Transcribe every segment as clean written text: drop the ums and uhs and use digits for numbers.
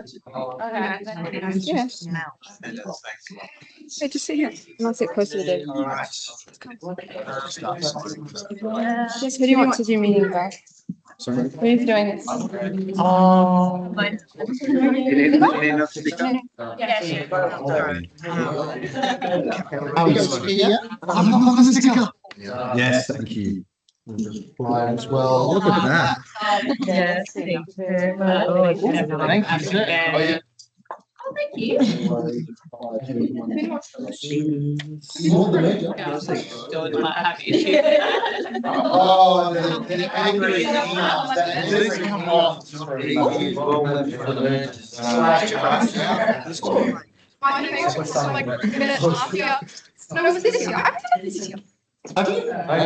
Okay. Yes. Hey, just sit here. And I'll sit closer to David. Yes, who do you want to do meeting by? Sorry. Who is doing this? I'm not on the sticker. Yes, thank you. Fly as well. Look at that. Yes, thank you very much. Thank you, sir. Oh, thank you. Don't might have issues. Oh, the angry emails that didn't come off. No, was this year? I've done it this year. I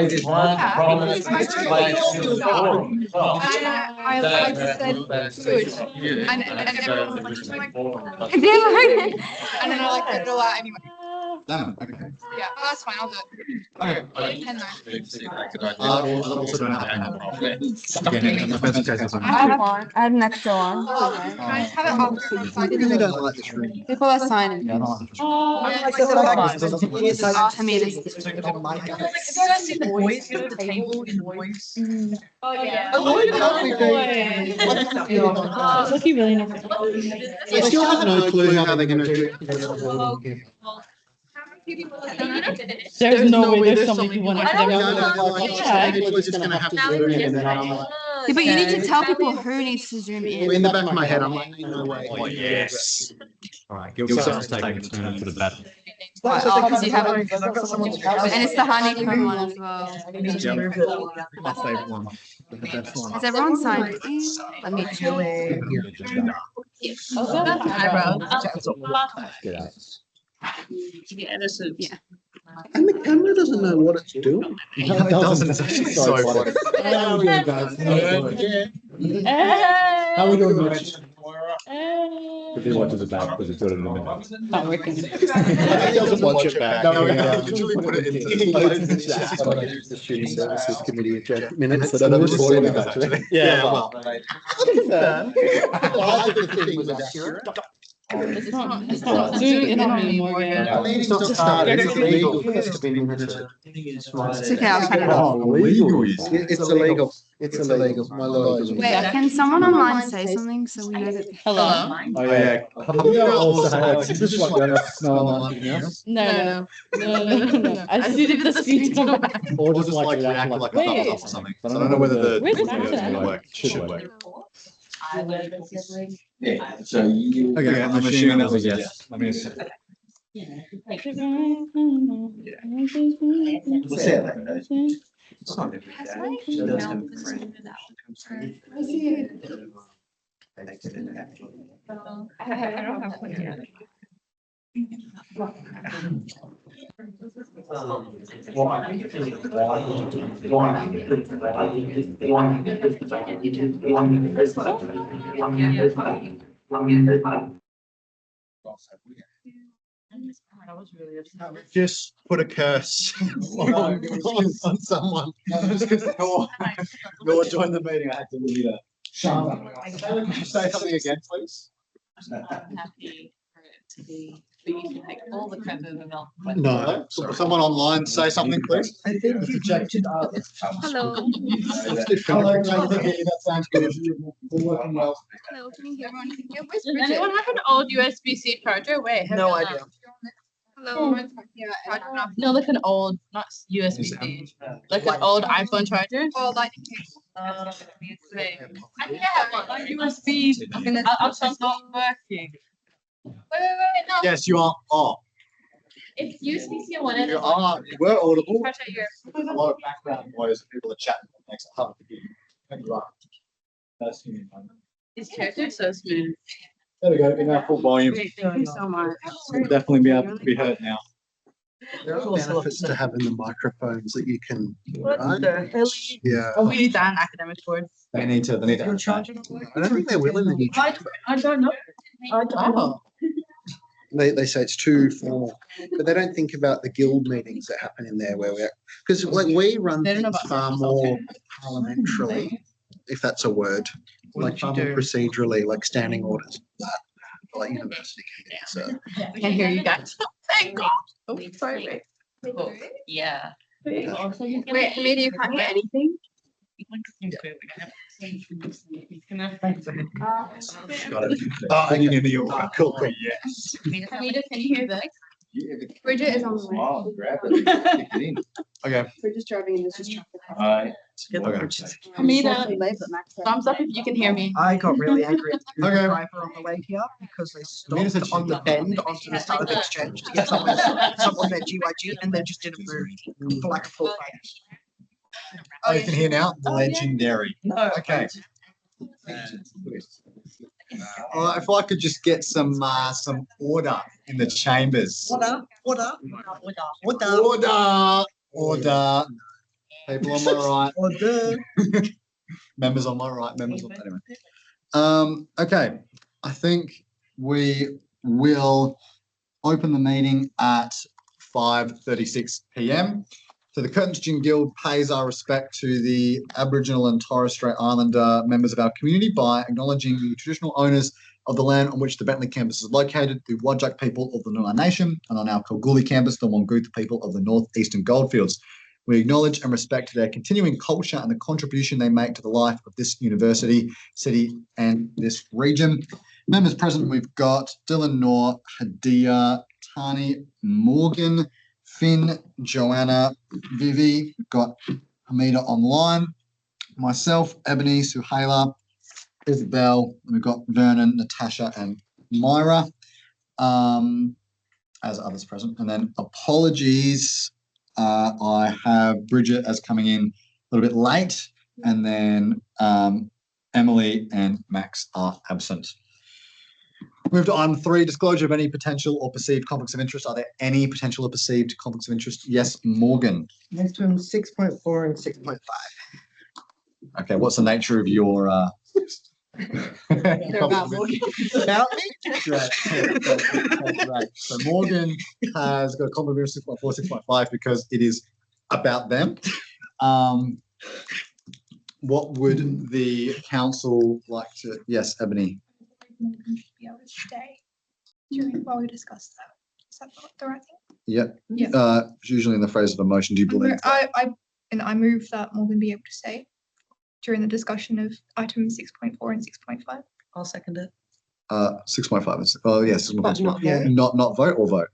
did one promise. I said good. And everyone was like, and then I like put it all out anyway. Damn, okay. Yeah, that's fine. I'll do it. Okay. Pen though. I also don't have a pen. Again, in the best case, I have one. I have an extra one. Can I just have it after? I really don't like this room. People are signing. Yeah, I don't like this room. To me, this is. If you guys see the boys, you know, the table in the boys. Oh, yeah. It's looking really nice. I still have no clue how they're going to do it. There's no way there's so many people in We're just going to have to zoom in and then I'm like, Yeah, but you need to tell people who needs to zoom in. in the back of my head, I'm like, no way. Oh, yes. All right, Gilson's taking a turn for the battle. Because you haven't. And it's the honeycomb one as well. My favourite one. The best one. Has everyone signed in? Let me check. Get out. Yeah, this is. Yeah. And the camera doesn't know what it's doing. It doesn't. It's actually so funny. How are we doing, guys? How are we doing, Mitch? If he watches it back, because it's sort of in the middle. Not working. He doesn't watch it back. No, Usually put it in the student services committee minutes that I'm recording it actually. Yeah, well. I think the thing was accurate. It's not zoom in on me, Morgan. I mean, it's not started. It's illegal for us to be limited. It's okay, I'll turn it off. It's illegal. It's illegal. My lawyer. Wait, can someone online say something so we know that? Hello? Oh, yeah. No. I see if the speech come back. Or just like react like a thumbs up or something. So I don't know whether the Where's video is that? going to work. It should work. Yeah, so you. Okay, I'm assuming that was a yes. Let me see. We'll see how that goes. It's not every day. She does have a friend. I don't have one yet. Just put a curse on someone. Go join the meeting. I had to leave it. Could you say something again, please? I'm happy for it to be, but you can take all the credit of the milk. No. Someone online say something, please. I think you projected out. Hello. Hello, that sounds good. We're working well. Hello, can you hear everyone? Yeah, where's Does Bridget? anyone have an old USB-C charger? Wait, No idea. Hello. No, like an old, not USB-C, like an old iPhone charger. Oh, lightning I think I have one, USB. I'll not working. Wait, no. Yes, you are. Oh, It's USB-C on one end. you are. You were audible. Pressure your. There's a lot of background noise. People are chatting. It makes it hard to hear. Thank you. That's These chairs are so smooth. There we go. In our full volume. Great, thank you so much. We'll definitely be able to be heard now. There are benefits to having the microphones that you can. What right? the hell? Yeah. Oh, we need that in academic board. They need to. I don't think they will in the new. I don't know. I don't know. They say it's too formal, but they don't think about the guild meetings that happen in there where we're, because like we run They don't know things about far more parliamentarily, if that's a word, like far more procedurally, like standing orders. like university committee. So I can hear you guys. Thank God. Oh, sorry. Oh, Yeah. Wait, Amelia, you can't hear anything? I can hear you. Cool. Yes. Hamida, can you hear this? Bridget is on the way. Oh, grab it. Stick it in. Okay. We're just driving and there's just traffic. Alright. Hamida, thumbs up if you can hear me. I got really angry at the Okay. driver on the way here because they Amina said stopped on the bend onto the Southern Exchange to get someone their GYG and they just didn't move for like a full page. Oh, you can hear now? Legendary. No. Okay. If I could just get some order in the chambers. Order. Order. People on my right. Order. Members on my right. Members on anyway. Okay. I think we will open the meeting at 5:36 p.m. So the Curtin Guild pays our respect to the Aboriginal and Torres Strait Islander members of our community by acknowledging the traditional owners of the land on which the Bentley campus is located, the Whadjuk people of the Noongar Nation, and on our Kalgoorlie campus, the Wonguth people of the Northeastern Goldfields. We acknowledge and respect their continuing culture and the contribution they make to the life of this university, city, and this region. Members present, we've got Dylan Noor, Hadia, Tani, Morgan, Finn, Joanna, Vivi, got Hamida online, myself, Ebony, Suhaila, Isabel, and we've got Vernon, Natasha, and Myra as others present. And then apologies, I have Bridget as coming in a little bit late, and then Emily and Max are absent. Move to item 3, disclosure of any potential or perceived conflicts of interest. Are there any potential or perceived conflicts of interest? Yes, Morgan. Next one, 6.4 and 6.5. Okay, what's the nature of your They're about Morgan. About me? Right. So Morgan has got a conflict of interest 6.4, 6.5 because it is about them. What would the council like to? Yes, Ebony. Be able to stay during while we discuss that. Is that not the right thing? Yep. Yeah. Usually in the phrase of a motion, do you believe? I move that Morgan be able to stay during the discussion of items 6.4 and 6.5. I'll second it. 6.5 is, oh yes, But not Yeah. vote. not vote or vote.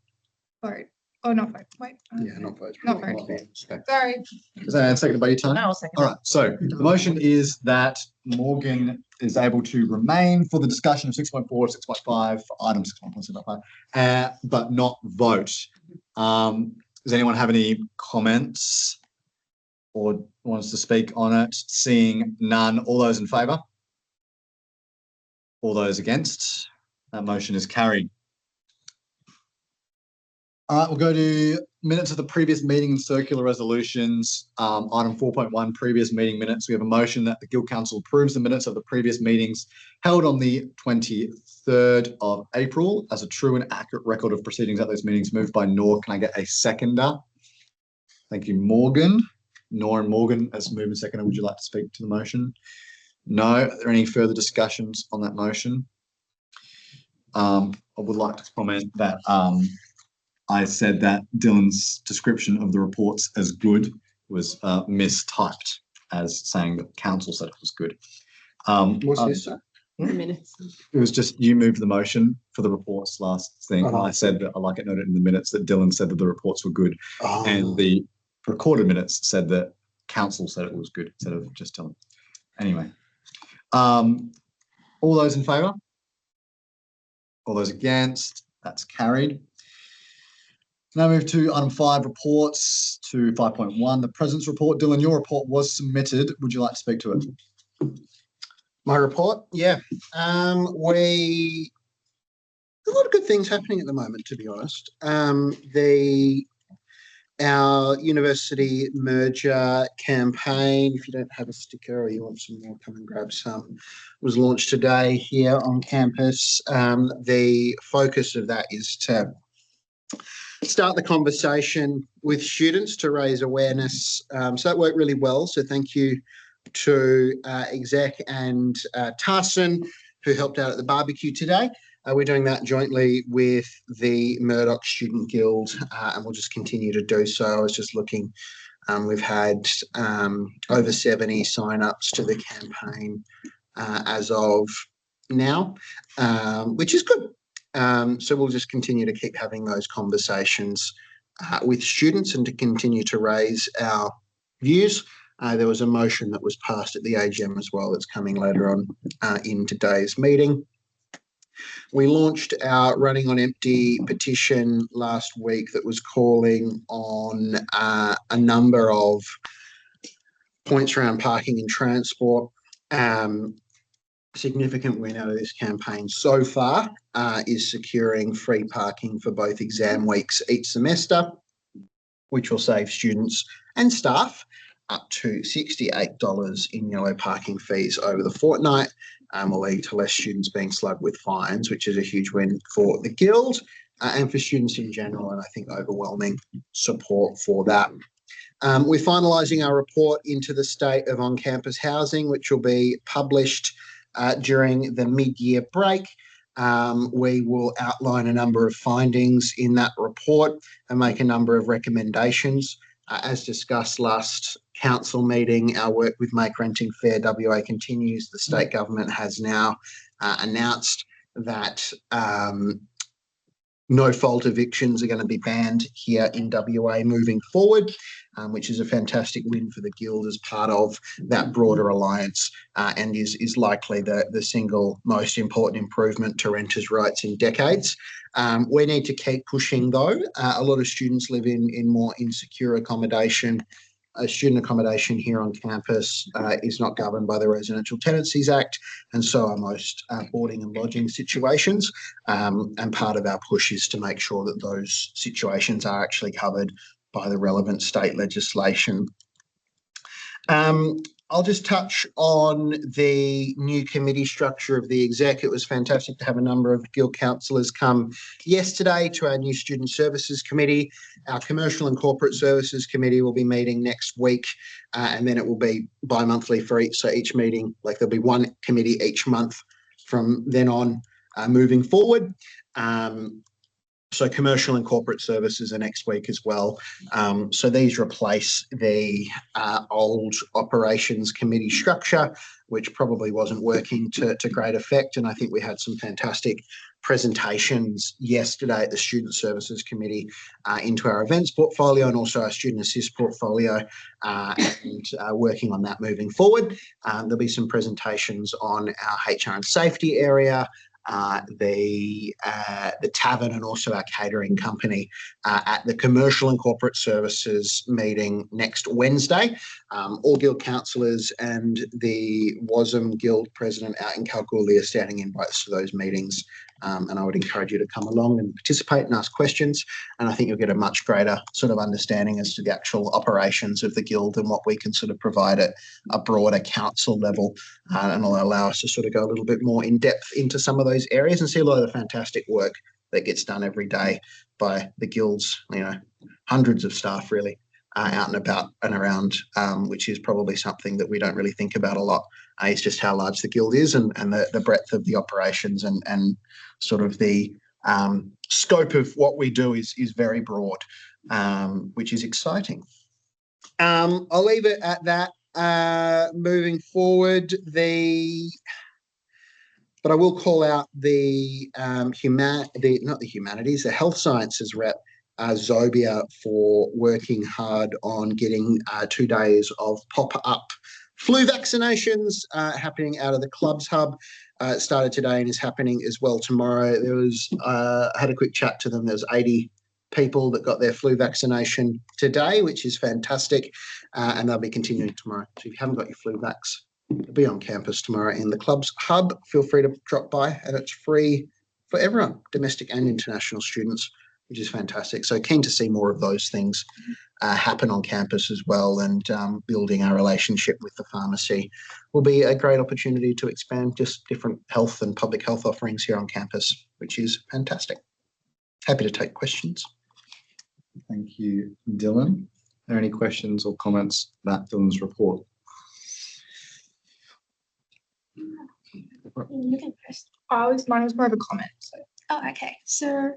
Vote. Oh, not vote. Wait. yeah, not vote. Not vote. Okay. Sorry. And seconded by you, Tony? I'll second All right, so the motion is that Morgan is able to remain for the discussion of 6.4, 6.5, for item 6.4, 6.5, but not vote. Does anyone have any comments or wants to speak on it? Seeing none, all those in favour? All those against? That motion is carried. All right, we'll go to minutes of the previous meeting and circular resolutions. Item 4.1, previous meeting minutes. We have a motion that the Guild Council approves the minutes of the previous meetings held on the 23rd of April as a true and accurate record of proceedings at those meetings. Moved by Noor. Can I get a seconder? Thank you, Morgan. Noor and Morgan as moved and seconder. Would you like to speak to the motion? No. Are there any further discussions on that motion? I would like to comment that I said that Dylan's description of the reports as good was mistyped as saying that council said it was good. What's this, sir? Minutes. It was just you moved the motion for the reports last thing. And I said that I like it noted in the minutes that Dylan said that the reports were good, Oh. and the recorded minutes said that council said it was good instead of just Dylan. Anyway, all those in favour? All those against? That's carried. Now move to item 5, reports to 5.1, the President's report. Dylan, your report was submitted. Would you like to speak to it? My report, yeah. We a lot of good things happening at the moment, to be honest. Our university merger campaign, if you don't have a sticker or you want some more, come and grab some, was launched today here on campus. The focus of that is to start the conversation with students to raise awareness. So that worked really well. So thank you to exec and Tarson, who helped out at the barbecue today. We're doing that jointly with the Murdoch Student Guild, and we'll just continue to do so. I was just looking. We've had over 70 sign-ups to the campaign as of now, which is good. So we'll just continue to keep having those conversations with students and to continue to raise our views. There was a motion that was passed at the AGM as well that's coming later on in today's meeting. We launched our Running on Empty petition last week that was calling on a number of points around parking and transport. Significant win out of this campaign so far is securing free parking for both exam weeks each semester, which will save students and staff up to $68 in yellow parking fees over the fortnight, will lead to less students being slugged with fines, which is a huge win for the Guild and for students in general, and I think overwhelming support for that. We're finalising our report into the state of on-campus housing, which will be published during the mid-year break. We will outline a number of findings in that report and make a number of recommendations. As discussed last council meeting, our work with Make Renting Fair WA continues. The state government has now announced that no-fault evictions are going to be banned here in WA moving forward, which is a fantastic win for the Guild as part of that broader alliance, and is likely the single most important improvement to renters' rights in decades. We need to keep pushing, though. A lot of students live in more insecure accommodation. Student accommodation here on campus is not governed by the Residential Tenancies Act, and so are most boarding and lodging situations. And part of our push is to make sure that those situations are actually covered by the relevant state legislation. I'll just touch on the new committee structure of the exec. It was fantastic to have a number of Guild councillors come yesterday to our new Student Services Committee. Our Commercial and Corporate Services Committee will be meeting next week, and then it will be bi-monthly for each. So each meeting, like there'll be one committee each month from then on moving forward. So commercial and corporate services are next week as well. So these replace the old operations committee structure, which probably wasn't working to great effect. And I think we had some fantastic presentations yesterday at the Student Services Committee into our events portfolio and also our Student Assist portfolio, and working on that moving forward. There'll be some presentations on our HR and safety area, the tavern, and also our catering company at the Commercial and Corporate Services meeting next Wednesday. All Guild councillors and the WASM Guild president out in Kalgoorlie are standing invites to those meetings, and I would encourage you to come along and participate and ask questions, and I think you'll get a much greater sort of understanding as to the actual operations of the Guild and what we can sort of provide at a broader council level, and will allow us to sort of go a little bit more in depth into some of those areas and see a lot of the fantastic work that gets done every day by the Guilds, hundreds of staff really out and about and around, which is probably something that we don't really think about a lot. It's just how large the Guild is and the breadth of the operations and sort of the scope of what we do is very broad, which is exciting. I'll leave it at that. Moving forward, but I will call out the health sciences rep, Zobia, for working hard on getting 2 days of pop-up flu vaccinations happening out of the Clubs Hub. It started today and is happening as well tomorrow. I had a quick chat to them. There was 80 people that got their flu vaccination today, which is fantastic, and they'll be continuing tomorrow. So if you haven't got your flu vax, it'll be on campus tomorrow in the Clubs Hub. Feel free to drop by, and it's free for everyone, domestic and international students, which is fantastic. So keen to see more of those things happen on campus as well, and building our relationship with the pharmacy will be a great opportunity to expand just different health and public health offerings here on campus, which is fantastic. Happy to take questions. Thank you, Dylan. Are there any questions or comments about Dylan's report? Mine was more of a comment. So Oh, okay. So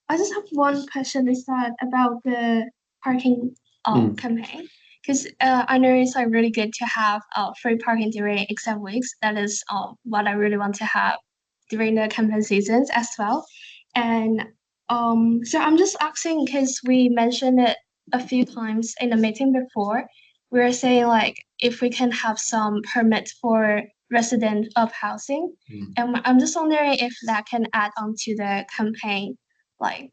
I just have one question. Is that about the parking campaign? Because I know it's like really good to have free parking during exam weeks. That is what I really want to have during the campaign seasons as well. And so I'm just asking because we mentioned it a few times in the meeting before. We were saying like if we can have some permits for resident of housing. And I'm just wondering if that can add on to the campaign, like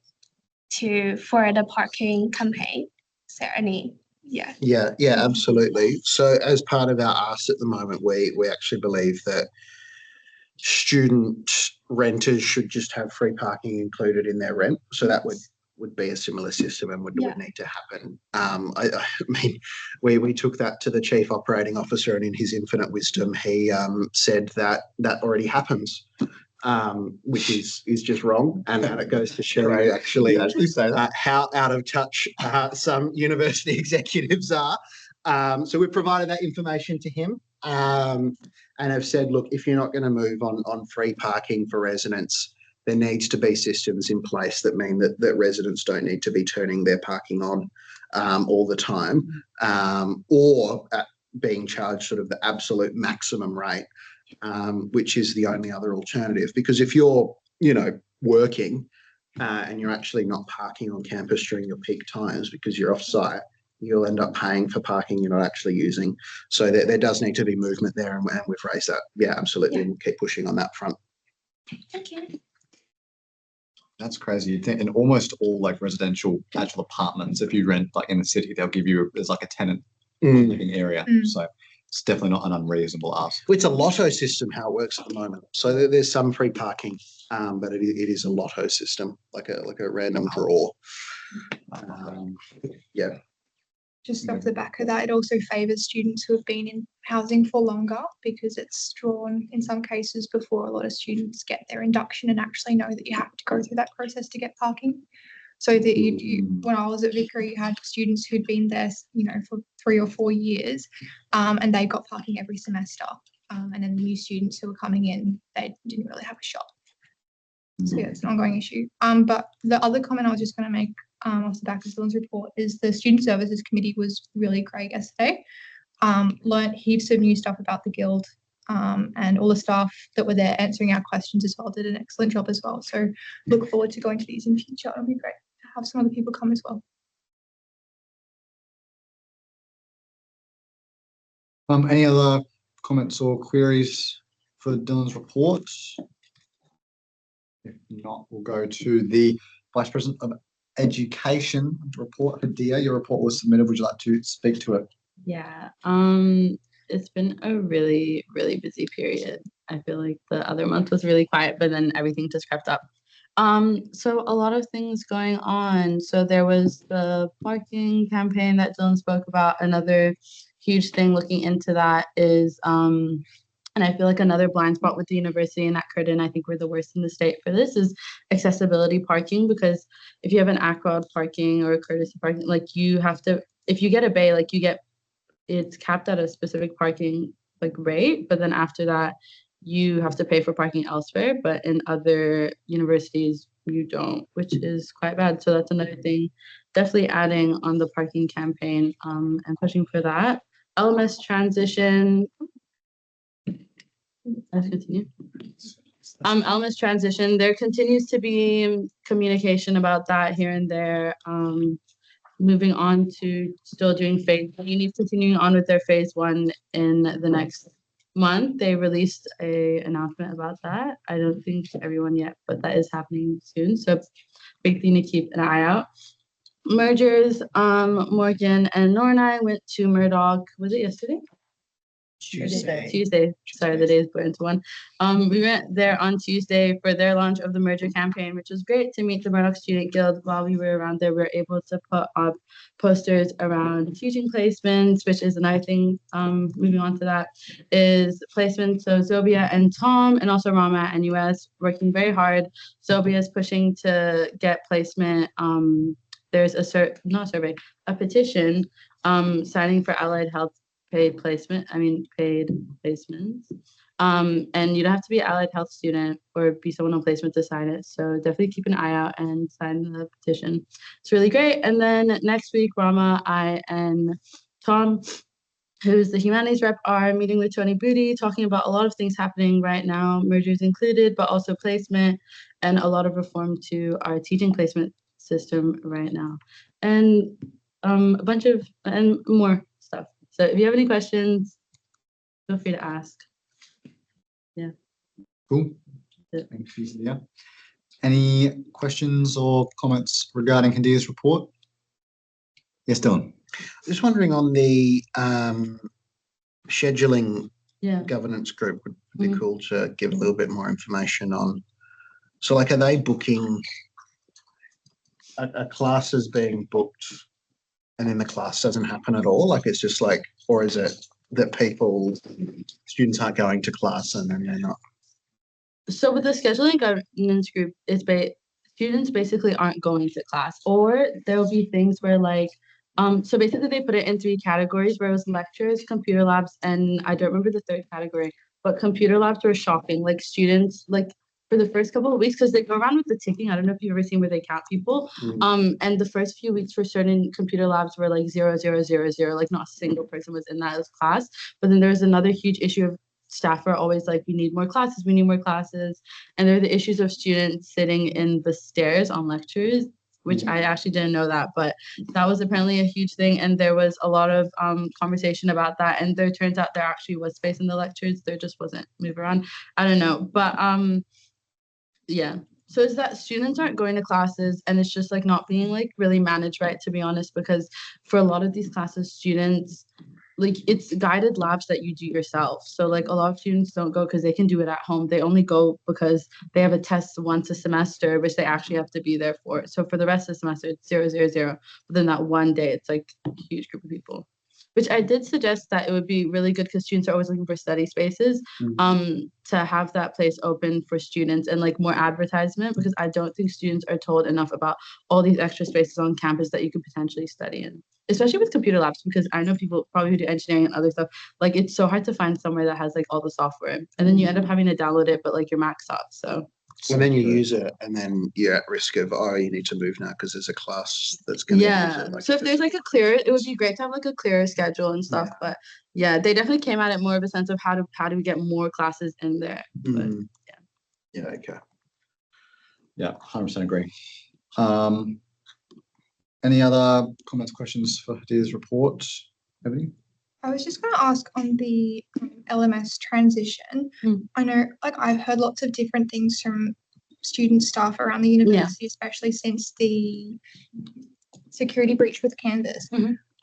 for the parking campaign. Is there any? Yeah. Yeah, absolutely. So as part of our ask at the moment, we actually believe that student renters should just have free parking included in their rent. So that would be a similar system and would need to happen. I mean, we took that to the chief operating officer, and in his infinite wisdom, he said that already happens, which is just wrong, and it goes to show you actually say that. how out of touch some university executives are. So we've provided that information to him. And have said, look, if you're not going to move on free parking for residents, there needs to be systems in place that mean that residents don't need to be turning their parking on all the time, or being charged sort of the absolute maximum rate, which is the only other alternative. Because if you're, working and you're actually not parking on campus during your peak times because you're off-site, you'll end up paying for parking you're not actually using. So there does need to be movement there, and we've raised that. Yeah, absolutely. Yeah. We'll keep pushing on that front. Thank you. That's crazy. You'd think in almost all like residential actual apartments, if you rent like in the city, they'll give you there's like a tenant living area. So it's definitely not an unreasonable ask. It's a lotto system how it works at the moment. So there's some free parking, but it is a lotto system, like a random draw. Yeah. Just off the back of that, it also favours students who have been in housing for longer because it's drawn in some cases before a lot of students get their induction and actually know that you have to go through that process to get parking. So that you when I was at Vickery, you had students who'd been there, for 3 or 4 years, and they got parking every semester. And then the new students who were coming in, they didn't really have a shot. So yeah, it's an ongoing issue. But the other comment I was just going to make off the back of Dylan's report is the Student Services Committee was really great yesterday. Learned heaps of new stuff about the Guild, and all the staff that were there answering our questions as well did an excellent job as well. So look forward to going to these in future. It'll be great to have some other people come as well. Any other comments or queries for Dylan's report? If not, we'll go to the Vice President of Education report. Hadia, your report was submitted. Would you like to speak to it? Yeah, it's been a really, really busy period. I feel like the other month was really quiet, but then everything just crept up. So a lot of things going on. So there was the parking campaign that Dylan spoke about. Another huge thing looking into that is, and I feel like another blind spot with the university and at Curtin, I think we're the worst in the state for this, is accessibility parking. Because if you have an ACROD parking or a courtesy parking, like you have to, if you get a bay, like it's capped at a specific parking like rate, but then after that, you have to pay for parking elsewhere. But in other universities, you don't, which is quite bad. So that's another thing, definitely adding on the parking campaign and pushing for that. LMS transition. Let's continue. LMS transition, there continues to be communication about that here and there. Moving on to still doing phase, uni's continuing on with their phase 1 in the next month. They released a announcement about that. I don't think everyone yet, but that is happening soon. So big thing to keep an eye out. Mergers, Morgan and Nora and I went to Murdoch, was it yesterday? Tuesday. Sorry, the days blur into one. We went there on Tuesday for their launch of the merger campaign, which was great to meet the Murdoch Student Guild. While we were around there, we were able to put up posters around teaching placements, which is another thing. Moving on to that is placement. So Zobia and Tom, and also Rama at NUS, working very hard. Zobia is pushing to get placement. There's a petition signing for allied health paid placements. And you don't have to be an allied health student or be someone on placement to sign it. So definitely keep an eye out and sign the petition. It's really great. And then next week, Rama, I, and Tom, who's the humanities rep, are meeting with Tony Booty, talking about a lot of things happening right now, mergers included, but also placement and a lot of reform to our teaching placement system right now. And a bunch of, and more stuff. So if you have any questions, feel free to ask. Cool. Yeah. Thank you, Leah. Any questions or comments regarding Hadia's report? Yes, Dylan. Just wondering on the scheduling Yeah. governance group, would be Mhm. cool to give a little bit more information on. So like, are they booking a class is being booked and then the class doesn't happen at all? Like, it's just like, or is it that students aren't going to class and then they're not? So with the scheduling governance group, students basically aren't going to class, or there'll be things where like, so basically they put it in 3 categories where it was lectures, computer labs, and I don't remember the 3rd category, but computer labs were shocking. Like students, like for the first couple of weeks, because they go around with the ticking. I don't know if you've ever seen where they count people. And the first few weeks for certain computer labs were like 0, 0, 0, 0, like not a single person was in that class. But then there's another huge issue of staff are always like, we need more classes, we need more classes. And there are the issues of students sitting in the stairs on lectures, which I actually didn't know that, but that was apparently a huge thing. And there was a lot of conversation about that. And there turns out there actually was space in the lectures. There just wasn't move around. I don't know. But yeah. So it's that students aren't going to classes and it's just like not being like really managed right, to be honest, because for a lot of these classes, students, like it's guided labs that you do yourself. So like a lot of students don't go because they can do it at home. They only go because they have a test once a semester, which they actually have to be there for. So for the rest of the semester, it's 0, 0, 0. But then that one day, it's like a huge group of people. Which I did suggest that it would be really good because students are always looking for study spaces, to have that place open for students and like more advertisement, because I don't think students are told enough about all these extra spaces on campus that you could potentially study in, especially with computer labs, because I know people probably who do engineering and other stuff, like it's so hard to find somewhere that has like all the software and then you end up having to download it, but like your Mac sucks, so. And then you use it and then you're at risk of, oh, you need to move now because there's a class that's going to use Yeah, it. Like, so if there's like a clear, it would be great to have like a clearer schedule and stuff, but yeah, they definitely came at it more of a sense of how do we get more classes in there, but yeah, okay. Yeah, 100% agree. Any other comments, questions for Hadia's report? Ebony? I was just going to ask on the LMS transition. I know, like, I've heard lots of different things from student staff around the university, especially since the security breach with Canvas.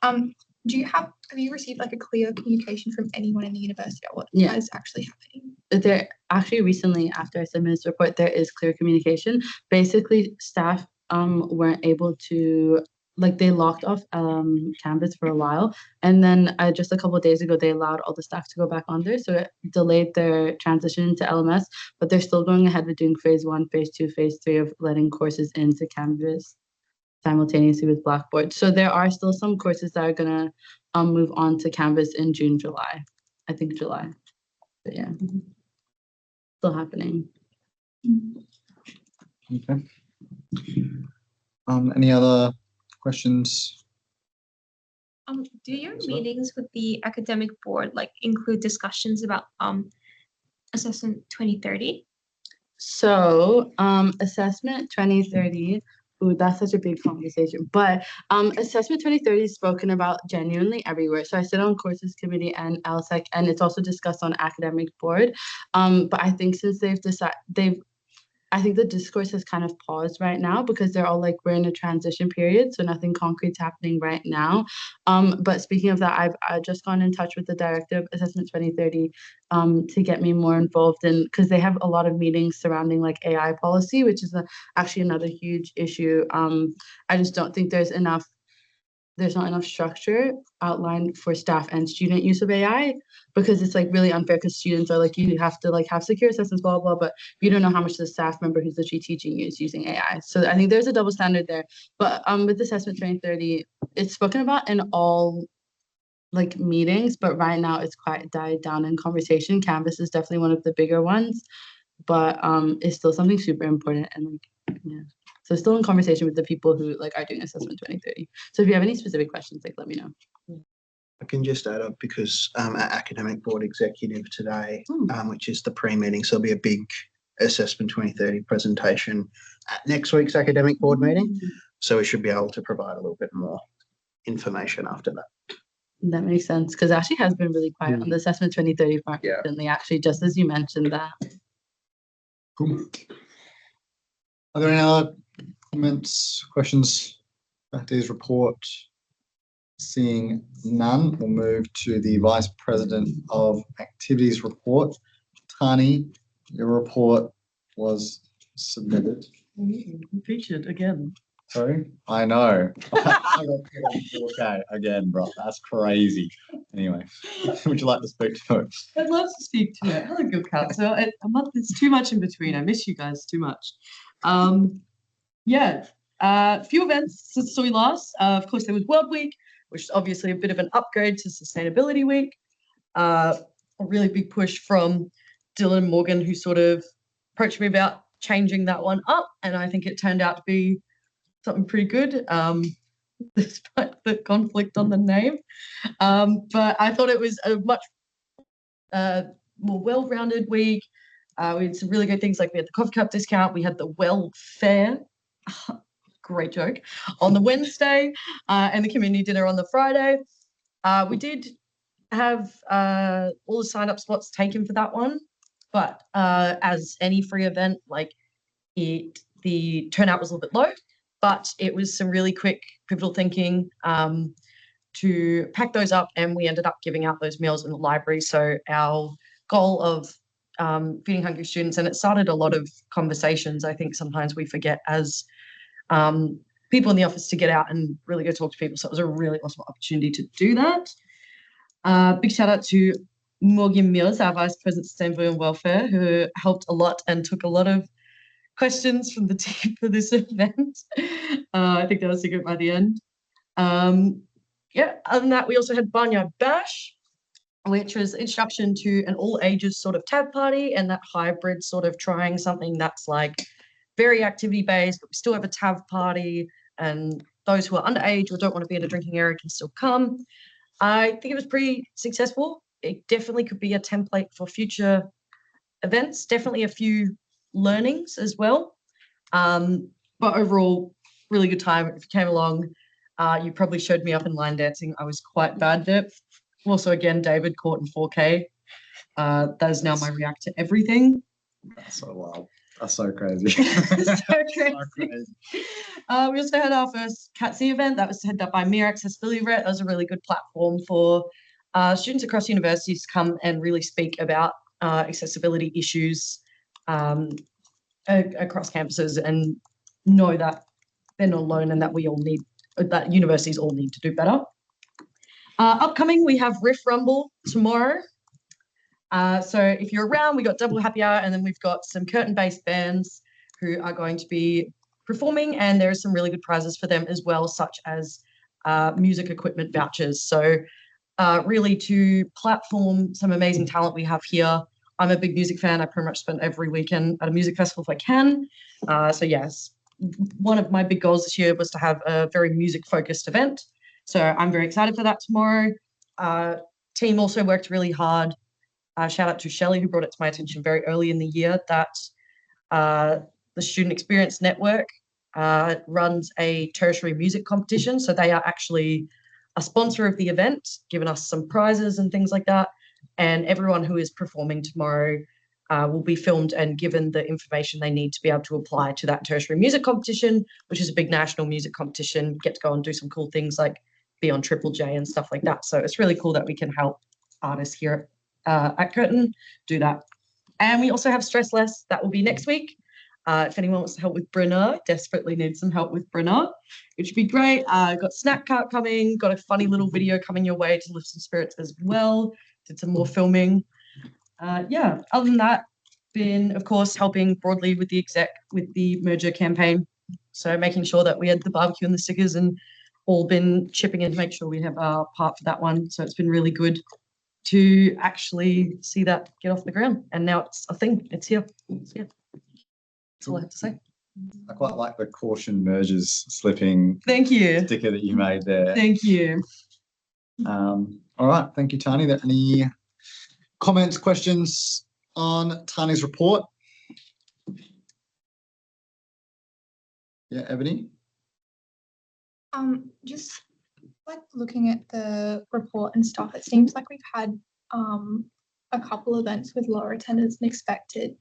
Have you received like a clear communication from anyone in the university about what is actually happening? There actually recently, after I submitted this report, there is clear communication. Basically, staff weren't able to, like they locked off Canvas for a while, and then just a couple of days ago they allowed all the staff to go back on there, so it delayed their transition to LMS, but they're still going ahead with doing phase 1, phase 2, phase 3 of letting courses into Canvas simultaneously with Blackboard. So there are still some courses that are gonna move on to Canvas in June, July. I think July. But yeah, still happening. Okay. Any other questions? Do your meetings with the academic board like include discussions about assessment 2030? So assessment 2030, ooh, that's such a big conversation, but assessment 2030 is spoken about genuinely everywhere. So I sit on courses committee and LSEC, and it's also discussed on academic board. But I think since I think the discourse has kind of paused right now because they're all like, we're in a transition period, so nothing concrete's happening right now. But speaking of that, I've just gone in touch with the director of Assessment 2030 to get me more involved in, because they have a lot of meetings surrounding like AI policy, which is actually another huge issue. I just don't think there's not enough structure outlined for staff and student use of AI, because it's like really unfair because students are like, you have to like have secure assessments, blah, blah, but you don't know how much the staff member who's literally teaching you is using AI. So I think there's a double standard there. But with Assessment 2030, it's spoken about in all like meetings, but right now it's quite died down in conversation. Canvas is definitely one of the bigger ones, but it's still something super important and like yeah. So still in conversation with the people who like are doing assessment 2030. So if you have any specific questions, like let me know. I can just add up because our academic board executive today, Hmm. which is the pre-meeting, so there'll be a big assessment 2030 presentation at next week's academic board meeting. So we should be able to provide a little bit more information after that. That makes sense because Ashley has been really quiet on the assessment 2030 part Yeah. recently, actually, just as you mentioned that. Cool. Are there any other comments, questions about today's report? Seeing none, we'll move to the Vice President of Activities report. Tani, your report was submitted. Featured again. Sorry, I know. I got put on 4K again, bro. That's crazy. Anyway, would you like to speak to it? I'd love to speak to it. Hello, good council. A month is too much in between. I miss you guys too much. Yeah, few events since we last. Of course, there was World Week, which is obviously a bit of an upgrade to Sustainability Week. A really big push from Dylan Morgan, who sort of approached me about changing that one up, and I think it turned out to be something pretty good, despite the conflict on the name. But I thought it was a much more well-rounded week. We had some really good things, like we had the coffee cup discount, we had the welfare, great joke, on the Wednesday, and the community dinner on the Friday. We did have all the sign-up spots taken for that one, but as any free event, like the turnout was a little bit low, but it was some really quick pivotal thinking to pack those up, and we ended up giving out those meals in the library. So our goal of feeding hungry students, and it started a lot of conversations. I think sometimes we forget as people in the office to get out and really go talk to people. So it was a really awesome opportunity to do that. Big shout out to Morgan Mills, our Vice President of Sustainability and Welfare, who helped a lot and took a lot of questions from the team for this event. I think that was a good by the end. Yeah, other than that, we also had Barnyard Bash, which was introduction to an all ages sort of tab party, and that hybrid sort of trying something that's like very activity based, but we still have a tab party, and those who are underage or don't want to be in a drinking area can still come. I think it was pretty successful. It definitely could be a template for future events, definitely a few learnings as well. But overall, really good time. If you came along, you probably showed me up in line dancing. I was quite bad at it. Also, again, David caught in 4K. That is now my react to everything. That's so wild. That's so crazy. So crazy. We also had our first CATSI event that was headed up by Mir Accessibility Rep. That was a really good platform for students across universities to come and really speak about accessibility issues across campuses, and know that they're not alone and that we all need, that universities all need to do better. Upcoming, we have Riff Rumble tomorrow. So if you're around, we got double happy hour, and then we've got some curtain-based bands who are going to be performing, and there are some really good prizes for them as well, such as music equipment vouchers. So really to platform some amazing talent we have here. I'm a big music fan. I pretty much spend every weekend at a music festival if I can. So yes, one of my big goals this year was to have a very music-focused event. So I'm very excited for that tomorrow. Team also worked really hard. Shout out to Shelley, who brought it to my attention very early in the year, that the Student Experience Network runs a tertiary music competition. So they are actually a sponsor of the event, giving us some prizes and things like that. And everyone who is performing tomorrow will be filmed and given the information they need to be able to apply to that tertiary music competition, which is a big national music competition. Get to go and do some cool things like be on Triple J and stuff like that. So it's really cool that we can help artists here at Curtin do that. And we also have Stress Less. That will be next week. If anyone wants to help with Brunner, desperately need some help with Brunner, it should be great. Got Snack Cart coming, got a funny little video coming your way to lift some spirits as well. Did some more filming. Yeah, other than that, been, of course, helping broadly with the exec with the merger campaign. So making sure that we had the barbecue and the stickers and all been chipping in to make sure we have our part for that one. So it's been really good to actually see that get off the ground. And now it's a thing. It's here. So, yeah, that's all I have to say. I quite like the caution mergers slipping Thank you. sticker that you made there. Thank you. All right, thank you, Tani. Are there any comments, questions on Tani's report? Yeah, Ebony? Just like looking at the report and stuff, it seems like we've had a couple events with lower attendance than expected.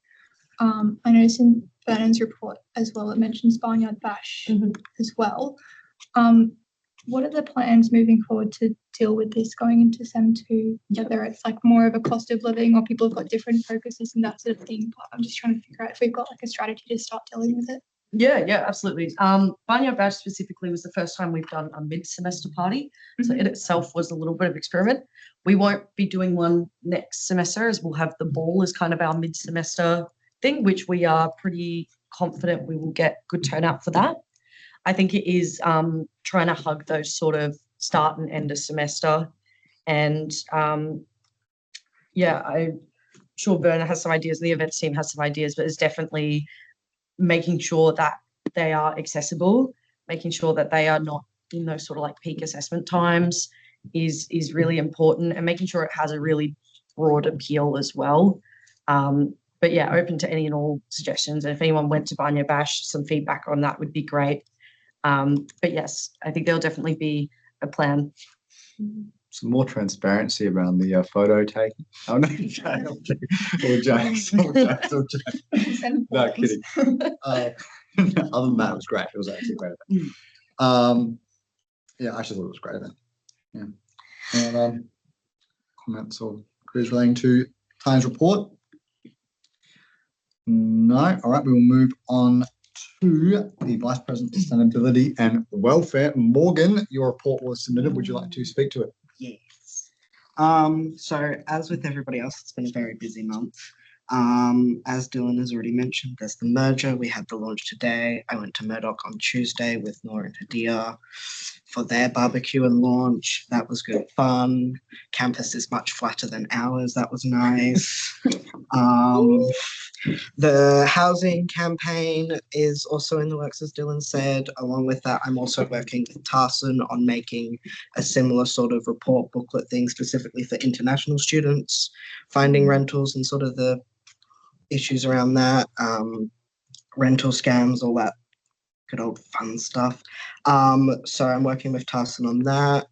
I noticed in Vernon's report as well, it mentions Barnyard Bash as well. What are the plans moving forward to deal with this going into SEM2, whether it's like more of a cost of living or people have got different focuses and that sort of thing? But I'm just trying to figure out if we've got like a strategy to start dealing with it. Yeah, absolutely. Barnyard Bash specifically was the first time we've done a mid-semester party. So it itself was a little bit of experiment. We won't be doing one next semester, as we'll have the ball as kind of our mid-semester thing, which we are pretty confident we will get good turnout for that. I think it is trying to hug those sort of start and end of semester. And I'm sure Verna has some ideas, the events team has some ideas, but it's definitely making sure that they are accessible, making sure that they are not in those sort of like peak assessment times is really important, and making sure it has a really broad appeal as well. But yeah, open to any and all suggestions. And if anyone went to Barnyard Bash, some feedback on that would be great. But yes, I think there'll definitely be a plan. Some more transparency around the photo taking. Oh no, or James. No, kidding. Other than that, it was great. It was actually a great event. Yeah, I actually thought it was a great event. Yeah. And comments or queries relating to Tani's report? No. All right, we will move on to the Vice President of Sustainability and Welfare. Morgan, your report was submitted. Would you like to speak to it? Yes. So as with everybody else, it's been a very busy month. As Dylan has already mentioned, there's the merger. We had the launch today. I went to Murdoch on Tuesday with Nora and Hadia for their barbecue and launch. That was good fun. Campus is much flatter than ours. That was nice. The housing campaign is also in the works, as Dylan said. Along with that, I'm also working with Tarson on making a similar sort of report booklet thing specifically for international students, finding rentals and sort of the issues around that, rental scams, all that good old fun stuff. So I'm working with Tarson on that.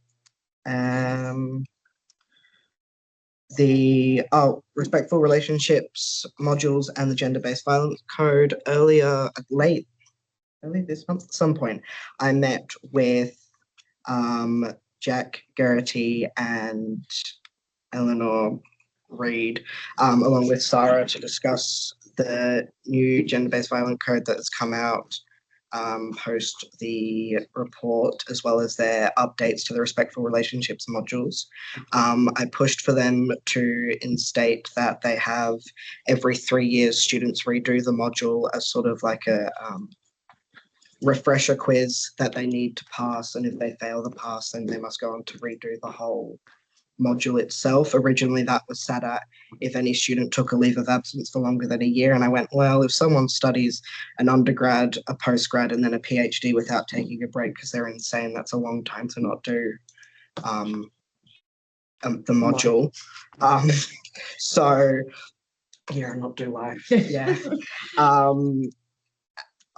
The respectful relationships modules and the gender-based violence code late this month, at some point, I met with Jack Garrity and Eleanor Reid, along with Sarah, to discuss the new gender-based violence code that has come out post the report, as well as their updates to the respectful relationships modules. I pushed for them to instate that they have every 3 years students redo the module as sort of like a refresher quiz that they need to pass, and if they fail the pass, then they must go on to redo the whole module itself. Originally that was set at if any student took a leave of absence for longer than a year, and I went, well, if someone studies an undergrad, a postgrad, and then a PhD without taking a break because they're insane, that's a long time to not do the module. So yeah, not do life. Yeah.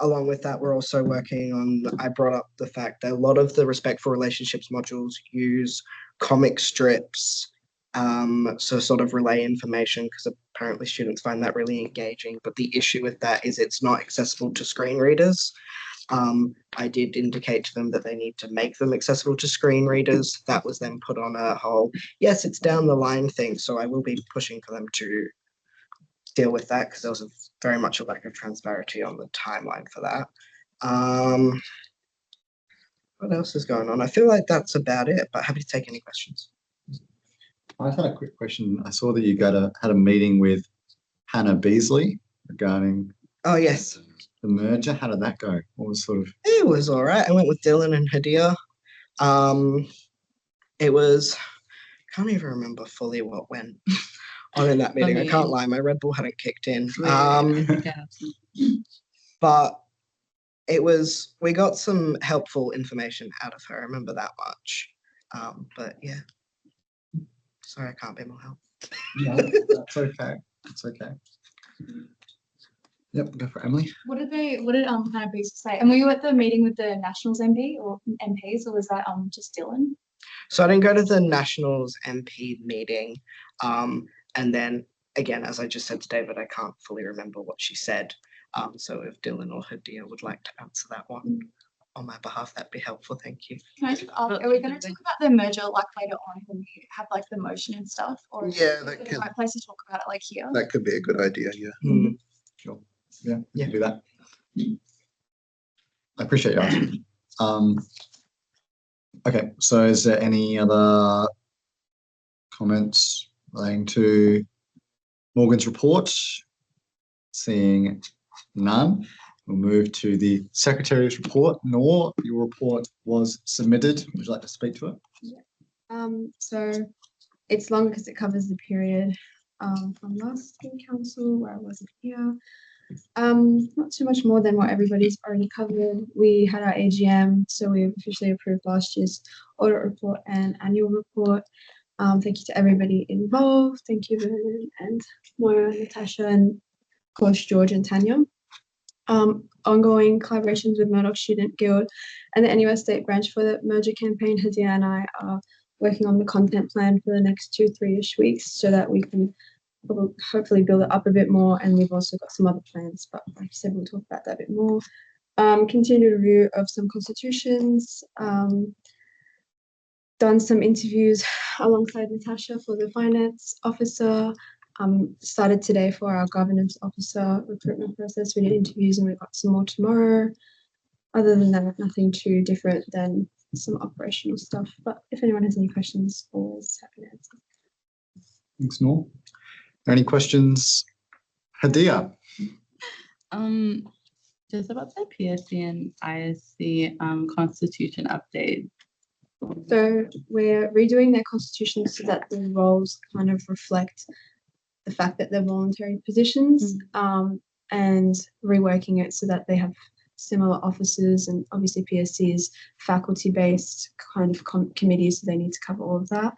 Along with that, we're also working on, I brought up the fact that a lot of the respectful relationships modules use comic strips, so sort of relay information, because apparently students find that really engaging. But the issue with that is it's not accessible to screen readers. I did indicate to them that they need to make them accessible to screen readers. That was then put on a whole, yes, it's down the line thing. So I will be pushing for them to deal with that, because there was very much a lack of transparency on the timeline for that. What else is going on? I feel like that's about it, but happy to take any questions. I just had a quick question. I saw that you had a meeting with Hannah Beasley regarding Oh, yes. the merger. How did that go? What was sort of... It was all right. I went with Dylan and Hadia. It was, can't even remember fully what went on in that meeting. I can't lie, my Red Bull hadn't kicked in. But we got some helpful information out of her. I remember that much. But yeah, sorry, I can't be more help. No, that's okay. It's okay. Yep, go for Emily. What did Hannah Beasley say? And were you at the meeting with the Nationals MP or MPs, or was that just Dylan? So I didn't go to the Nationals MP meeting. And then again, as I just said to David, I can't fully remember what she said. So if Dylan or Hadia would like to answer that one on my behalf, that'd be helpful. Thank you. Can I just ask, are we going to talk about the merger like later on when we have like the motion and stuff? Or Yeah, is that it the can, right place to talk about it like here? that could be a good idea, yeah. Sure. Yeah, yeah, do that. I appreciate you asking. Okay, so is there any other comments relating to Morgan's report? Seeing none, we'll move to the Secretary's report. Nor, your report was submitted. Would you like to speak to it? So it's long because it covers the period from last City Council where I wasn't here. Not too much more than what everybody's already covered. We had our AGM, so we officially approved last year's audit report and annual report. Thank you to everybody involved. Thank you, Vernon and Moira, Natasha, and of course George and Tanya. Ongoing collaborations with Murdoch Student Guild and the NUS State Branch for the merger campaign. Hadia and I are working on the content plan for the next 2-3-ish weeks so that we can hopefully build it up a bit more, and we've also got some other plans, but like I said, we'll talk about that a bit more. Continued review of some constitutions, done some interviews alongside Natasha for the finance officer, started today for our governance officer recruitment process. We did interviews and we've got some more tomorrow. Other than that, nothing too different than some operational stuff, but if anyone has any questions, always happy to answer. Thanks, Nor. Any questions? Hadia. Just about the PSC and ISC constitution update. So we're redoing their constitutions so that the roles kind of reflect the fact that they're voluntary positions, and reworking it so that they have similar offices, and obviously PSC is faculty-based kind of committees, so they need to cover all of that.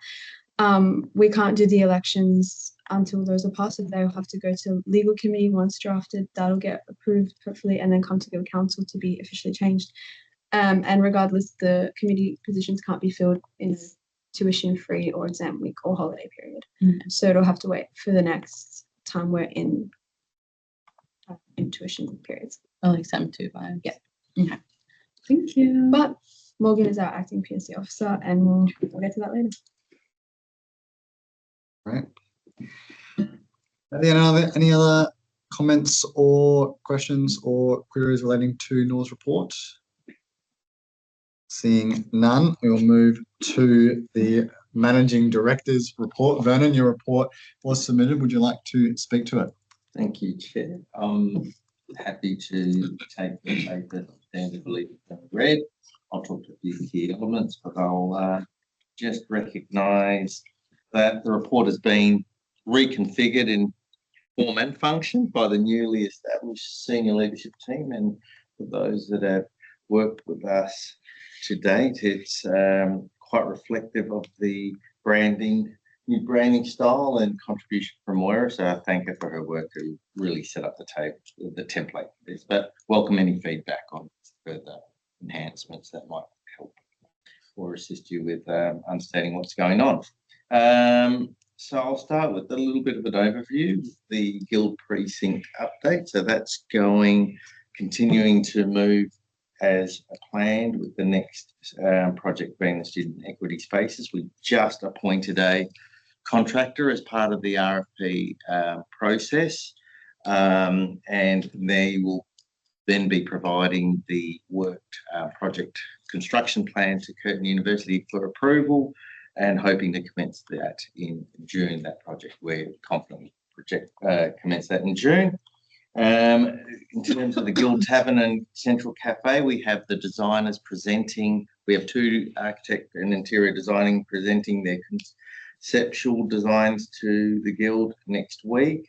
We can't do the elections until those are passed, so they'll have to go to legal committee. Once drafted, that'll get approved hopefully, and then come to the council to be officially changed. And regardless, the committee positions can't be filled in tuition-free or exam week or holiday period. So it'll have to wait for the next time we're in tuition periods. Oh, like 725. Yeah. Okay. Thank you. But Morgan is our acting PSC officer, and we'll get to that later. Right. Any other comments or questions or queries relating to Nor's report? Seeing none, we will move to the Managing Director's report. Vernon, your report was submitted. Would you like to speak to it? Thank you, Chair. I'm happy to take the paper standardly read. I'll talk to a few key elements, but I'll just recognise that the report has been reconfigured in form and function by the newly established senior leadership team, and for those that have worked with us to date, it's quite reflective of the new branding style and contribution from Moira. So I thank her for her work to really set up the template for this, but welcome any feedback on further enhancements that might help or assist you with understanding what's going on. So I'll start with a little bit of an overview, the Guild Precinct update. So that's continuing to move as planned, with the next project being the Student Equity Spaces. We just appointed a contractor as part of the RFP process, and they will then be providing the worked project construction plan to Curtin University for approval, and hoping to commence that in June. That project, we're confident commence that in June. In terms of the Guild Tavern and Central Cafe, we have the designers presenting. We have two architect and interior designing presenting their conceptual designs to the Guild next week.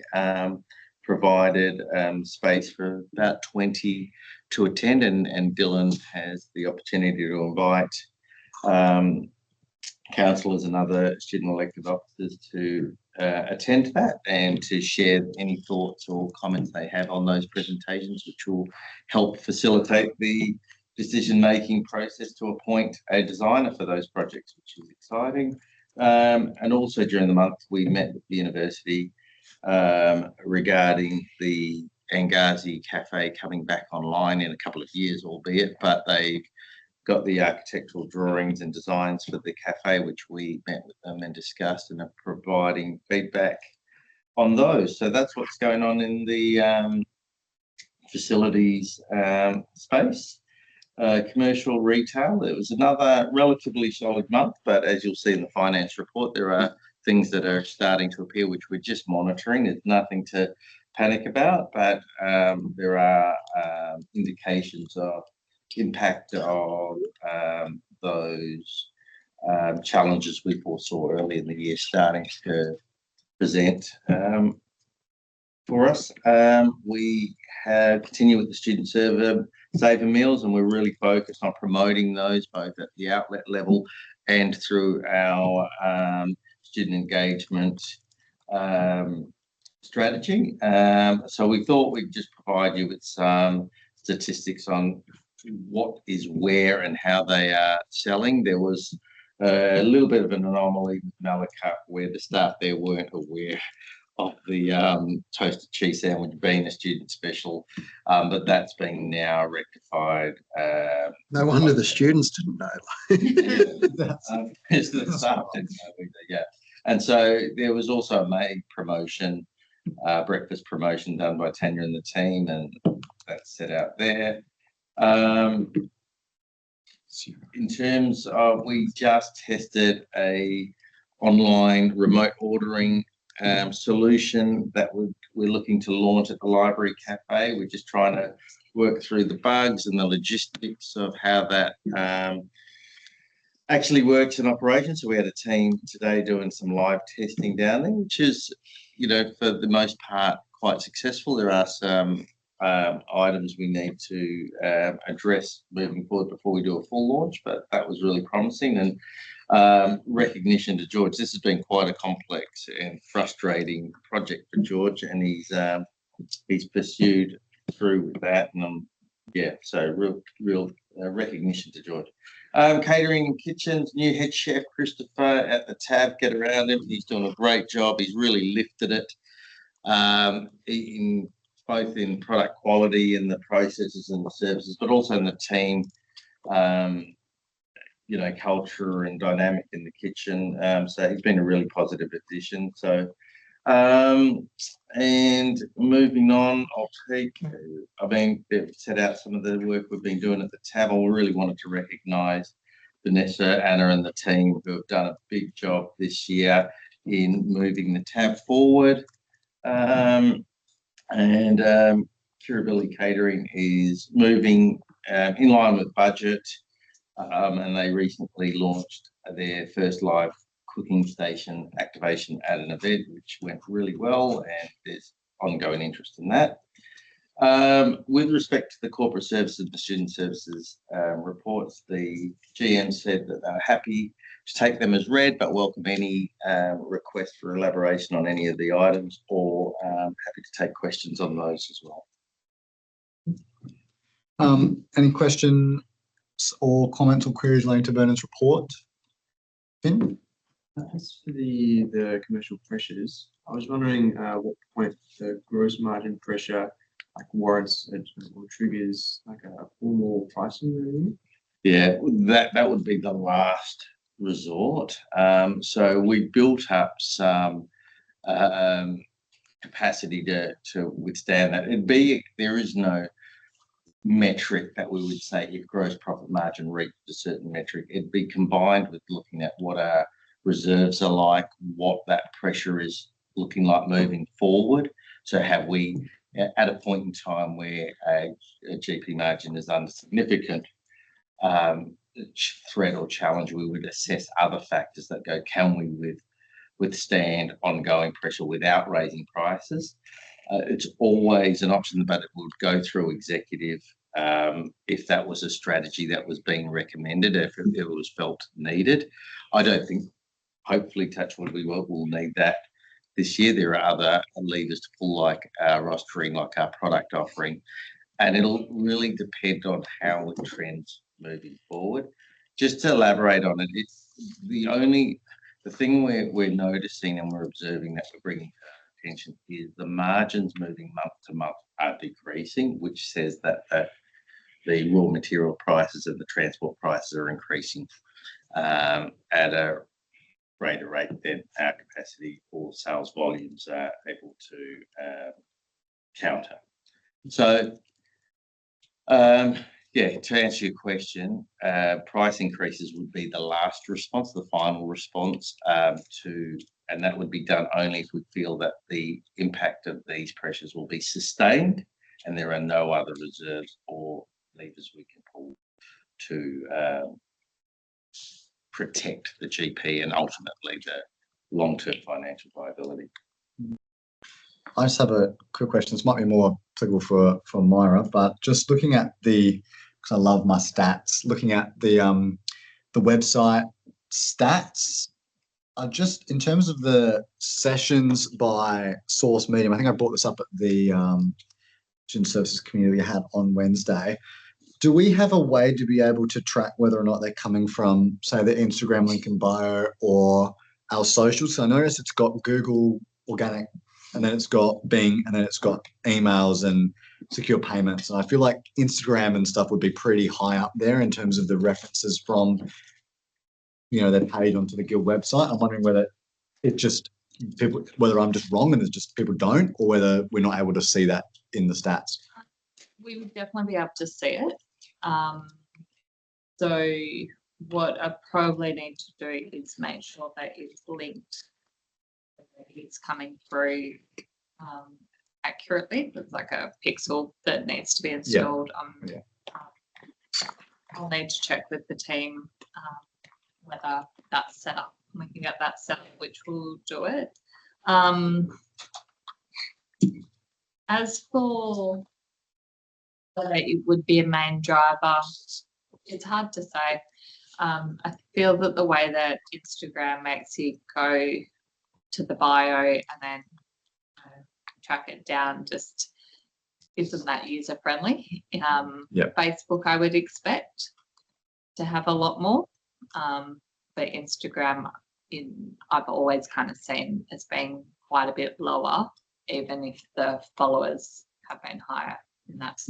Provided space for about 20 to attend, and Dylan has the opportunity to invite councillors and other student elected officers to attend that and to share any thoughts or comments they have on those presentations, which will help facilitate the decision-making process to appoint a designer for those projects, which is exciting. And also during the month, we met with the university regarding the Angazi Cafe coming back online in a couple of years, albeit, but they got the architectural drawings and designs for the cafe, which we met with them and discussed, and are providing feedback on those. So that's what's going on in the facilities space. Commercial retail, it was another relatively solid month, but as you'll see in the finance report, there are things that are starting to appear which we're just monitoring. There's nothing to panic about, but there are indications of impact of those challenges we foresaw early in the year starting to present for us. We have continued with the student saver meals, and we're really focused on promoting those both at the outlet level and through our student engagement strategy. So we thought we'd just provide you with some statistics on what is where and how they are selling. There was a little bit of an anomaly with Malacut where the staff there weren't aware of the toasted cheese sandwich being a student special, but that's been now rectified. No wonder the students didn't know. It's the staff didn't know either, yeah. And so there was also a May promotion, breakfast promotion done by Tanya and the team, and that's set out there. In terms of, we just tested a online remote ordering solution that we're looking to launch at the Library Cafe. We're just trying to work through the bugs and the logistics of how that actually works in operation. So we had a team today doing some live testing down there, which is, you know, for the most part quite successful. There are some items we need to address moving forward before we do a full launch, but that was really promising. And recognition to George, this has been quite a complex and frustrating project for George, and he's pursued through with that, and yeah, so real recognition to George. Catering and kitchens, new head chef Christopher at the tab, get around him. He's doing a great job. He's really lifted it in both in product quality and the processes and the services, but also in the team, you know, culture and dynamic in the kitchen. So he's been a really positive addition. So, and moving on, I mean, they've set out some of the work we've been doing at the tab. I really wanted to recognise Vanessa, Anna and the team who have done a big job this year in moving the tab forward. And Kirribilli Catering is moving in line with budget, and they recently launched their first live cooking station activation at an event, which went really well, and there's ongoing interest in that. With respect to the corporate services and the student services reports, the GM said that they're happy to take them as read, but welcome any request for elaboration on any of the items, or happy to take questions on those as well. Any questions or comments or queries relating to Vernon's report? Finn? As for the commercial pressures, I was wondering what point the gross margin pressure warrants or triggers a formal pricing review? Yeah, that would be the last resort. So we built up some capacity to withstand that. There is no metric that we would say if gross profit margin reached a certain metric. It'd be combined with looking at what our reserves are like, what that pressure is looking like moving forward. So have we at a point in time where a GP margin is under significant threat or challenge, we would assess other factors that go, can we withstand ongoing pressure without raising prices? It's always an option, but it would go through executive if that was a strategy that was being recommended, if it was felt needed. I don't think, hopefully, touch wood, we'll need that this year. There are other levers to pull, like our rostering, like our product offering, and it'll really depend on how it trends moving forward. Just to elaborate on it, it's the thing we're noticing and we're observing that we're bringing to our attention is the margins moving month to month are decreasing, which says that the raw material prices and the transport prices are increasing at a greater rate than our capacity or sales volumes are able to counter. So, yeah, to answer your question, price increases would be the last response, the final response and that would be done only if we feel that the impact of these pressures will be sustained and there are no other reserves or levers we can pull to protect the GP and ultimately the long-term financial viability. I just have a quick question. This might be more applicable for Myra, but just looking at because I love my stats, looking at the website stats, just in terms of the sessions by source medium, I think I brought this up at the student services community we had on Wednesday. Do we have a way to be able to track whether or not they're coming from, say, the Instagram link in bio or our socials? So I noticed it's got Google organic, and then it's got Bing, and then it's got emails and secure payments. And I feel like Instagram and stuff would be pretty high up there in terms of the references from, their page onto the Guild website. I'm wondering whether whether I'm just wrong and it's just people don't, or whether we're not able to see that in the stats. We would definitely be able to see it. So what I probably need to do is make sure that it's linked, it's coming through accurately. There's like a pixel that needs to be installed. I'll need to check with the team whether that's set up. We can get that set up, which will do it. As for whether it would be a main driver, it's hard to say. I feel that the way that Instagram makes you go to the bio and then track it down just isn't that user friendly. Facebook, I would expect to have a lot more, but Instagram, I've always kind of seen as being quite a bit lower, even if the followers have been higher. And that's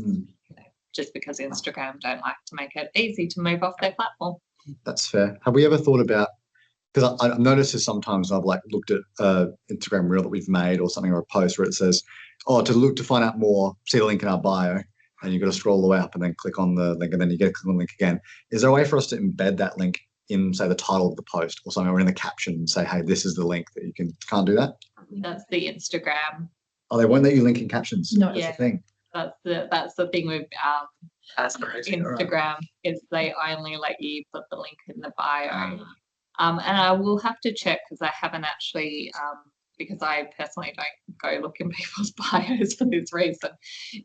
just because Instagram don't like to make it easy to move off their platform. That's fair. Have we ever thought about, because I've noticed this sometimes, I've looked at Instagram reel that we've made or something, or a post where it says, to find out more, see the link in our bio, and you've got to scroll the way up and then click on the link, and then you get to click on the link again. Is there a way for us to embed that link in, say, the title of the post or something, or in the caption and say, hey, this is the link that you can't do that? That's the Instagram. Oh, they won't let you link in captions? No. That's the thing. That's the thing with That's crazy. Instagram, is they only let you put the link in the bio. And I will have to check because I haven't actually, because I personally don't go look in people's bios for this reason,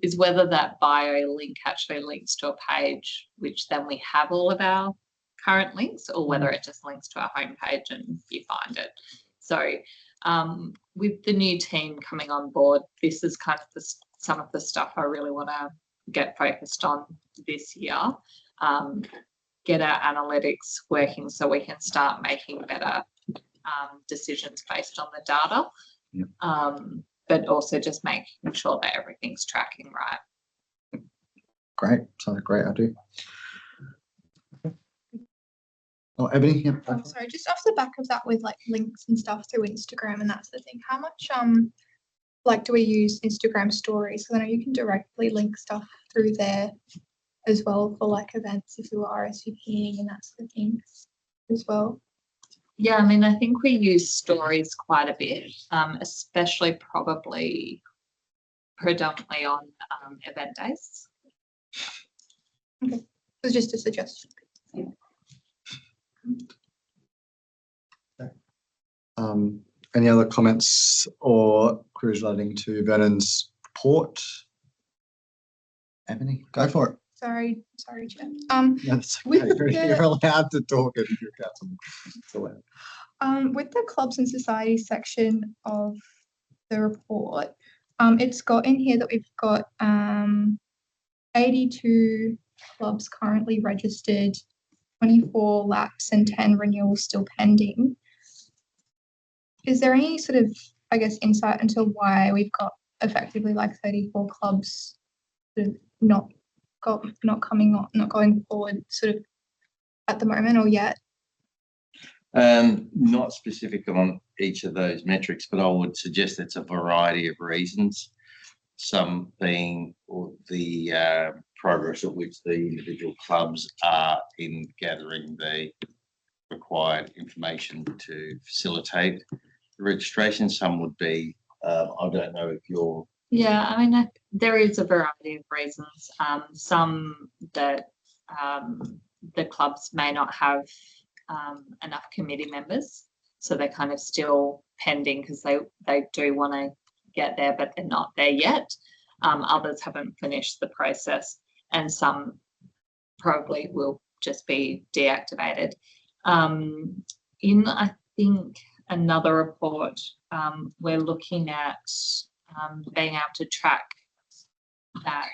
is whether that bio link actually links to a page which then we have all of our current links, or whether it just links to our homepage and you find it. So with the new team coming on board, this is kind of some of the stuff I really want to get focused on this year. Get our analytics working so we can start making better decisions based on the data, but also just making sure that everything's tracking right. Great. Sounds great. I do. Oh, Ebony. Yeah. Sorry, just off the back of that, with links and stuff through Instagram and that sort of thing, how much do we use Instagram stories? Because I know you can directly link stuff through there as well for events if you are RSVPing and that sort of thing as well. Yeah, I mean, I think we use stories quite a bit, especially probably predominantly on event days. It was just a suggestion. Any other comments or queries relating to Vernon's report? Ebony, go for it. Sorry, Chair. That's with okay. You're the- allowed to talk if you're council. It's allowed. With the clubs and societies section of the report, it's got in here that we've got 82 clubs currently registered, 24 lapse and 10 renewals still pending. Is there any sort of, I guess, insight into why we've got effectively like 34 clubs sort of not going forward sort of at the moment or yet? Not specific on each of those metrics, but I would suggest it's a variety of reasons. Some being the progress at which the individual clubs are in gathering the required information to facilitate the registration. Some would be, I don't know if you're. Yeah, I mean, there is a variety of reasons. Some that the clubs may not have enough committee members, so they're kind of still pending because they do want to get there, but they're not there yet. Others haven't finished the process, and some probably will just be deactivated. In, I think, another report, we're looking at being able to track that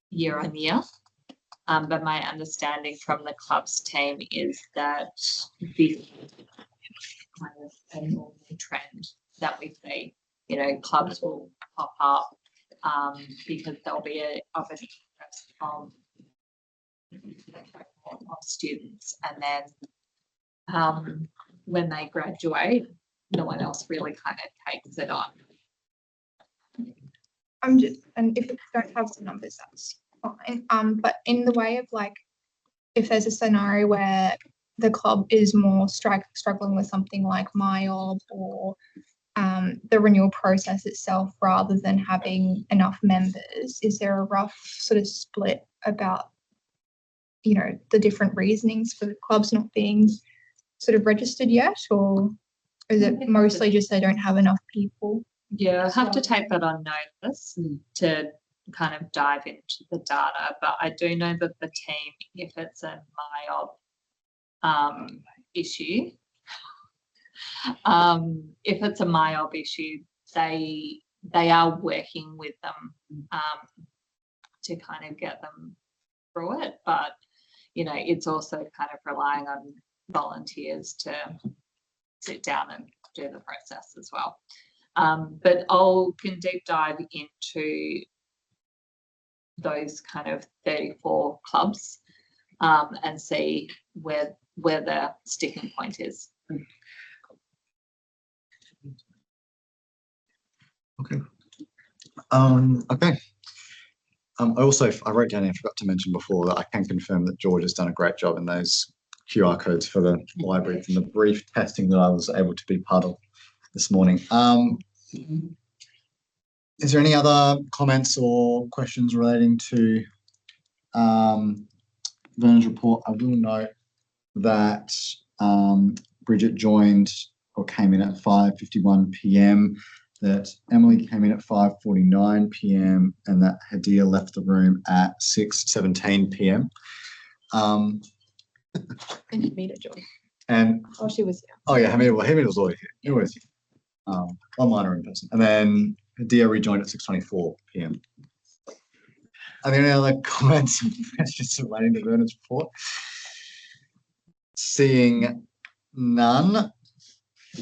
year on year. But my understanding from the clubs team is that this is kind of a normal trend that we see. You know, clubs will pop up because there'll be of an interest of students, and then when they graduate, no one else really kind of takes it on. And if you don't have the numbers, that's fine. But in the way of like, if there's a scenario where the club is more struggling with something like MYOB or the renewal process itself, rather than having enough members, is there a rough sort of split about, you know, the different reasonings for the clubs not being sort of registered yet, or is it mostly just they don't have enough people? Yeah, I have to take that on notice to kind of dive into the data, but I do know that the team, if it's a MYOB issue, if it's a MYOB issue, they are working with them to kind of get them through it, but you know, it's also kind of relying on volunteers to sit down and do the process as well. But can deep dive into those kind of 34 clubs and see where the sticking point is. Okay. Okay. I wrote down and forgot to mention before that I can confirm that George has done a great job in those QR codes for the libraries and the brief testing that I was able to be part of this morning. Is there any other comments or questions relating to Vernon's report? I will note that Bridget joined or came in at 5:51 p.m, that Emily came in at 5:49 p.m, and that Hadia left the room at 6:17 p.m. And Hamida joined. And she was here. Oh yeah, Hamida was always here. Always here. Online or in person. And then Hadia rejoined at 6:24 p.m. Are there any other comments and questions relating to Vernon's report? Seeing none,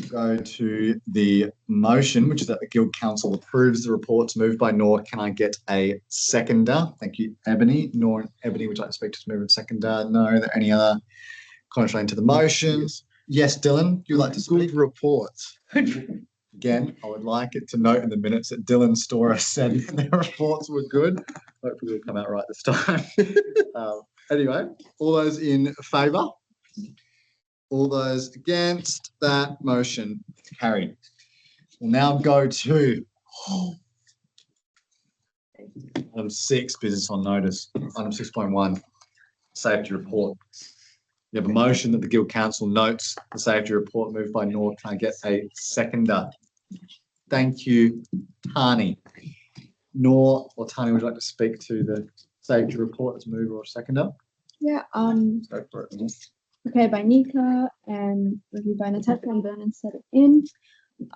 go to the motion, which is that the Guild Council approves the reports moved by Nor. Can I get a seconder? Thank you, Ebony. Nor and Ebony, would you like to speak to move and seconder? No. Are there any other comments relating to the motion? Yes, Dylan, you like to speak? Good reports. Again, I would like it to note in the minutes that Dylan Storer said their reports were good. Hopefully they'll come out right this time. Anyway, all those in favour? All those against? That motion carried. We'll now go to Item 6, business on notice. Item 6.1, safety report. You have a motion that the Guild Council notes the safety report moved by Nor. Can I get a seconder? Thank you, Tani. Nor or Tani, would you like to speak to the safety report as mover or seconder? Yeah, Go for it. Nor. prepared by Nika and reviewed by Natasha and Vernon set it in.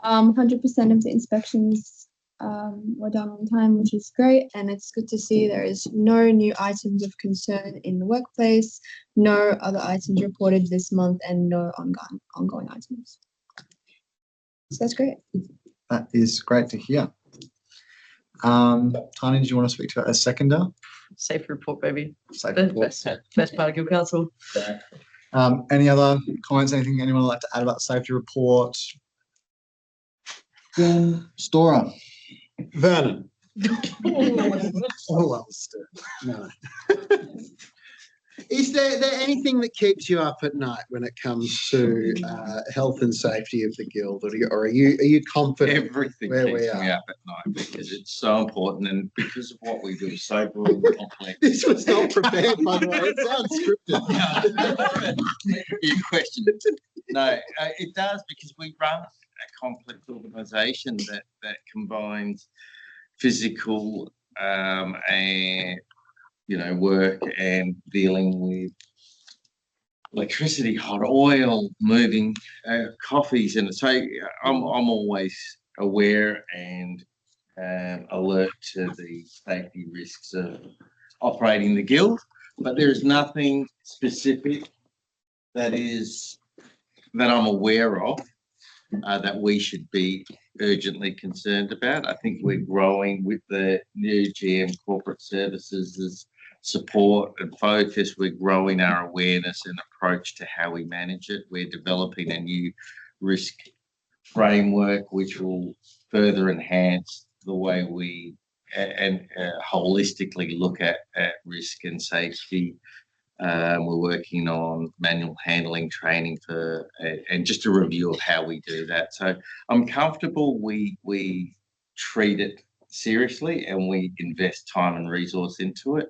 100% of the inspections were done on time, which is great, and it's good to see there is no new items of concern in the workplace, no other items reported this month, and no ongoing items. So that's great. That is great to hear. Tani, do you want to speak to a seconder? Safe report, baby. Safe The report. best part of Guild Council. Any other comments? Anything anyone would like to add about the safety report? Stora. Vernon. Oh, No. Is there anything that keeps you up at night when it comes to health and safety of the guild, or are you confident? Everything where keeps we me are? up at night because it's so important, and because of what we do is so broad and complex. This was not prepared, by the way. It sounds scripted. Your question. No, it does, because we run a complex organisation that combines physical and work and dealing with electricity, hot oil, moving coffees, and so I'm always aware and alert to the safety risks of operating the guild, but there is nothing specific that I'm aware of that we should be urgently concerned about. I think we're growing with the new GM Corporate Services support and focus. We're growing our awareness and approach to how we manage it. We're developing a new risk framework which will further enhance the way we and holistically look at risk and safety. We're working on manual handling training and just a review of how we do that. So I'm comfortable we treat it seriously and we invest time and resource into it.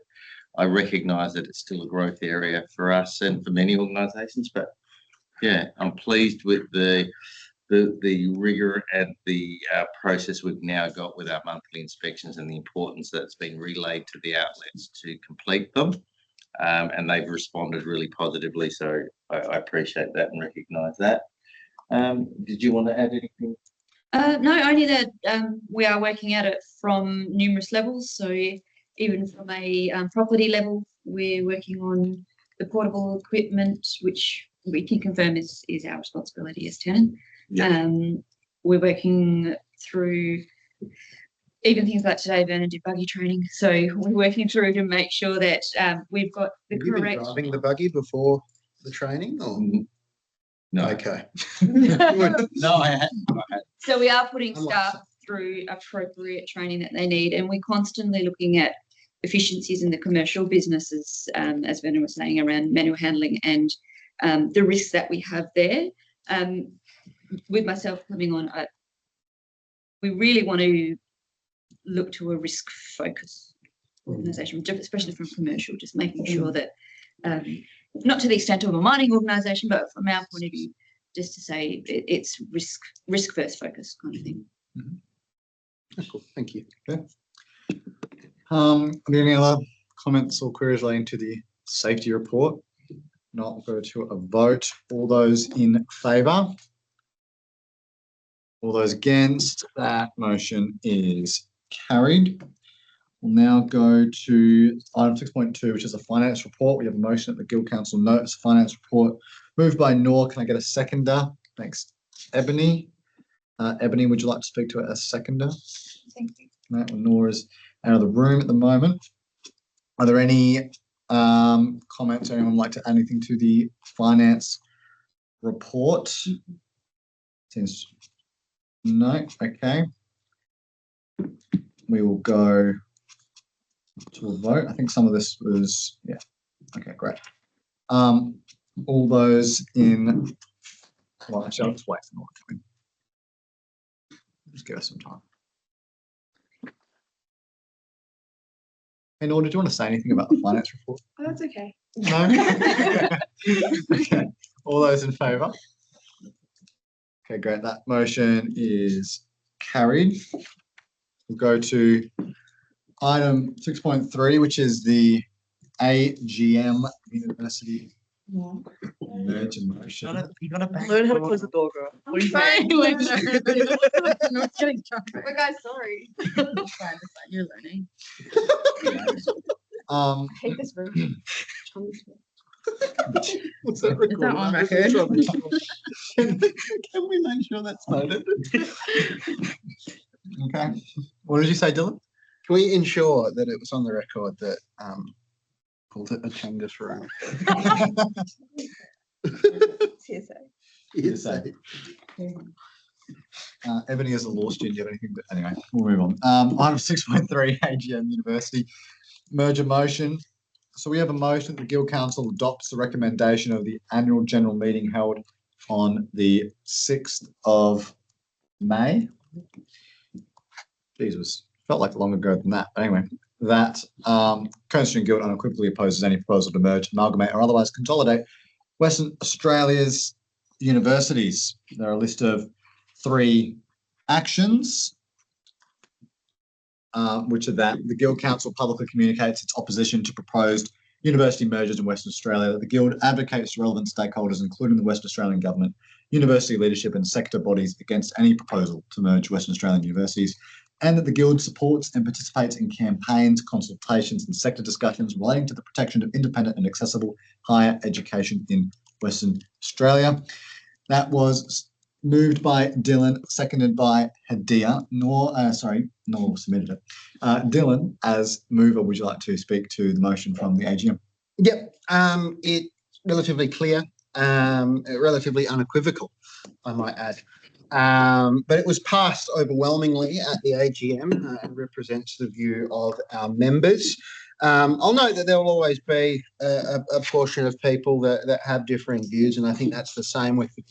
I recognise that it's still a growth area for us and for many organisations, but yeah, I'm pleased with the rigour and the process we've now got with our monthly inspections and the importance that's been relayed to the outlets to complete them. And they've responded really positively, so I appreciate that and recognise that. Did you want to add anything? No, only that we are working at it from numerous levels. So even from a property level, we're working on the portable equipment, which we can confirm is our responsibility as tenant. Yeah. We're working through even things like today, Vernon did buggy training. So we're working through to make sure that we've got the Have you been correct. driving the buggy before the training, or no? Okay. No, I hadn't. So we are putting staff through appropriate training that they need, and we're constantly looking at efficiencies in the commercial businesses, as Vernon was saying, around manual handling and the risks that we have there. With myself coming on, we really want to look to a risk focus organisation, especially from commercial, just making sure that not to the extent of a mining organisation, but from our point of view, just to say it's risk first focus kind of thing. Cool. Thank you. Okay. Are there any other comments or queries relating to the safety report? Not, we'll go to a vote. All those in favour? All those against? That motion is carried. We'll now go to item 6.2, which is a finance report. We have a motion that the Guild Council notes finance report moved by Nor. Can I get a seconder? Thanks, Ebony. Ebony, would you like to speak to a seconder? Thank you. No, Nor is out of the room at the moment. Are there any comments? Anyone would like to add anything to the finance report? Seems no. Okay. We will go to a vote. I think some of this was, yeah. Okay, great. All those in, well, actually, I'll just wait for more coming. Just give us some time. Hey, Nora, did you want to say anything about the finance report? Oh, that's okay. No? Okay. All those in favour? Okay, great. That motion is carried. We'll go to item 6.3, which is the AGM University merger motion. You gotta learn how to close the door, girl. What do you Fine. think? No, getting drunk. But guys, sorry. It's fine. You're learning. Um, I hate this room. what's that Is that on recorded? record? Can we make sure that's noted? Okay. What did you say, Dylan? Can we ensure that it was on the record that called it a Chungus room? TSA. Hearsay. Ebony is a law student. Do you have anything? But anyway, we'll move on. Item 6.3, AGM University merger motion. So we have a motion that the Guild Council adopts the recommendation of the annual general meeting held on the 6th of May. Jesus, felt like longer ago than that. But anyway, that Curtin Student Guild unequivocally opposes any proposal to merge, amalgamate, or otherwise consolidate Western Australia's universities. There are a list of 3 actions, which are that the Guild Council publicly communicates its opposition to proposed university mergers in Western Australia, that the Guild advocates to relevant stakeholders, including the Western Australian Government, university leadership and sector bodies against any proposal to merge Western Australian universities, and that the Guild supports and participates in campaigns, consultations and sector discussions relating to the protection of independent and accessible higher education in Western Australia. That was moved by Dylan, seconded by Hadia. Nor submitted it. Dylan, as mover, would you like to speak to the motion from the AGM? Yep. It's relatively clear, relatively unequivocal, I might add. But it was passed overwhelmingly at the AGM and represents the view of our members. I'll note that there will always be a portion of people that have differing views, and I think that's the same with the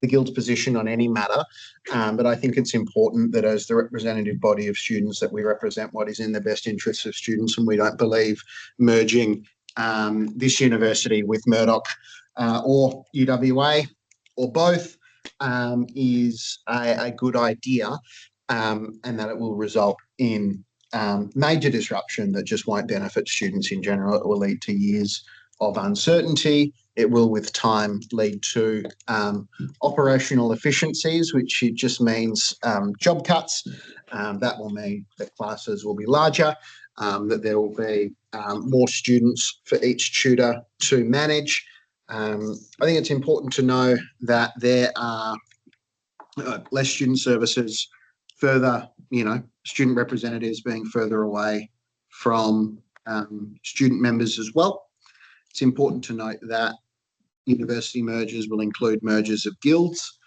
Guild's position on any matter. But I think it's important that as the representative body of students that we represent what is in the best interests of students, and we don't believe merging this university with Murdoch or UWA or both is a good idea, and that it will result in major disruption that just won't benefit students in general. It will lead to years of uncertainty. It will, with time, lead to operational efficiencies, which it just means job cuts. That will mean that classes will be larger, that there will be more students for each tutor to manage. I think it's important to know that there are less student services, further, student representatives being further away from student members as well. It's important to note that university mergers will include mergers of guilds.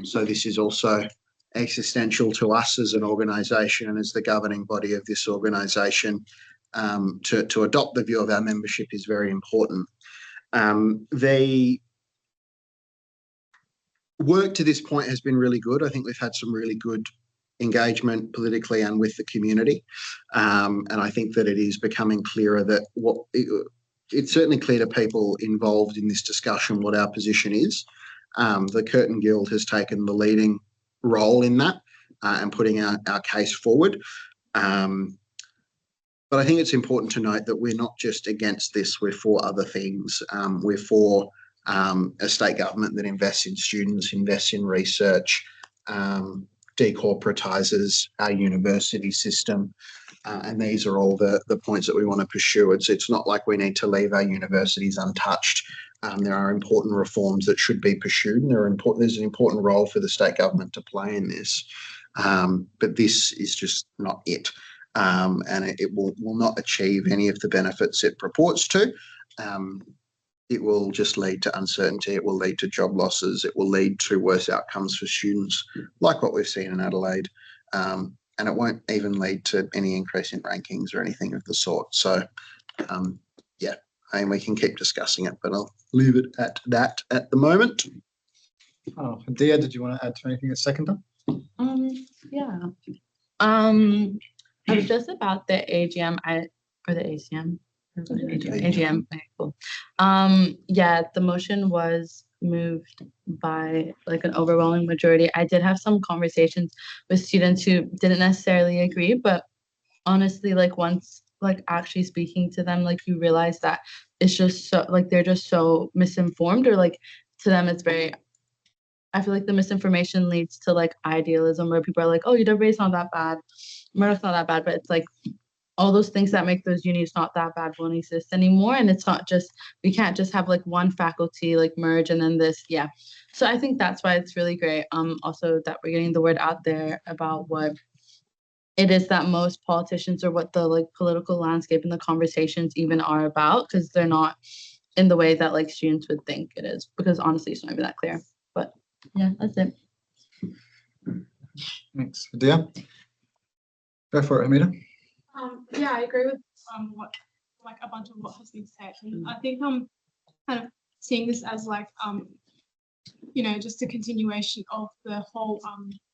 So this is also existential to us as an organisation and as the governing body of this organisation. To adopt the view of our membership is very important. The work to this point has been really good. I think we've had some really good engagement politically and with the community. And I think that it is becoming clearer that it's certainly clear to people involved in this discussion what our position is. The Curtin Guild has taken the leading role in that and putting our case forward. But I think it's important to note that we're not just against this, we're for other things. We're for a state government that invests in students, invests in research, decorporatises our university system. And these are all the points that we want to pursue. It's not like we need to leave our universities untouched. There are important reforms that should be pursued, and there's an important role for the state government to play in this. But this is just not it. And it will not achieve any of the benefits it purports to. It will just lead to uncertainty. It will lead to job losses. It will lead to worse outcomes for students, like what we've seen in Adelaide. And it won't even lead to any increase in rankings or anything of the sort. So, yeah, I mean, we can keep discussing it, but I'll leave it at that at the moment. Oh, Hadia, did you want to add to anything at seconder? Yeah. I was just about the AGM. or the ACM? AGM. Okay, cool. Yeah, the motion was moved by like an overwhelming majority. I did have some conversations with students who didn't necessarily agree, but honestly, like once like actually speaking to them, like you realize that it's just so like they're just so misinformed, or like to them it's very, I feel like the misinformation leads to like idealism where people are like, oh, UW's not that bad, Murdoch's not that bad, but it's like all those things that make those unis not that bad won't exist anymore. And it's not just, we can't just have like one faculty like merge and then this, yeah. So I think that's why it's really great. Also that we're getting the word out there about what it is that most politicians, or what the like political landscape and the conversations even are about, because they're not in the way that like students would think it is, because honestly it's not even that clear. But yeah, that's it. Thanks, Dia. Go for it, Hamida. Yeah, I agree with what like a bunch of what has been said. And I think I'm kind of seeing this as like you know, just a continuation of the whole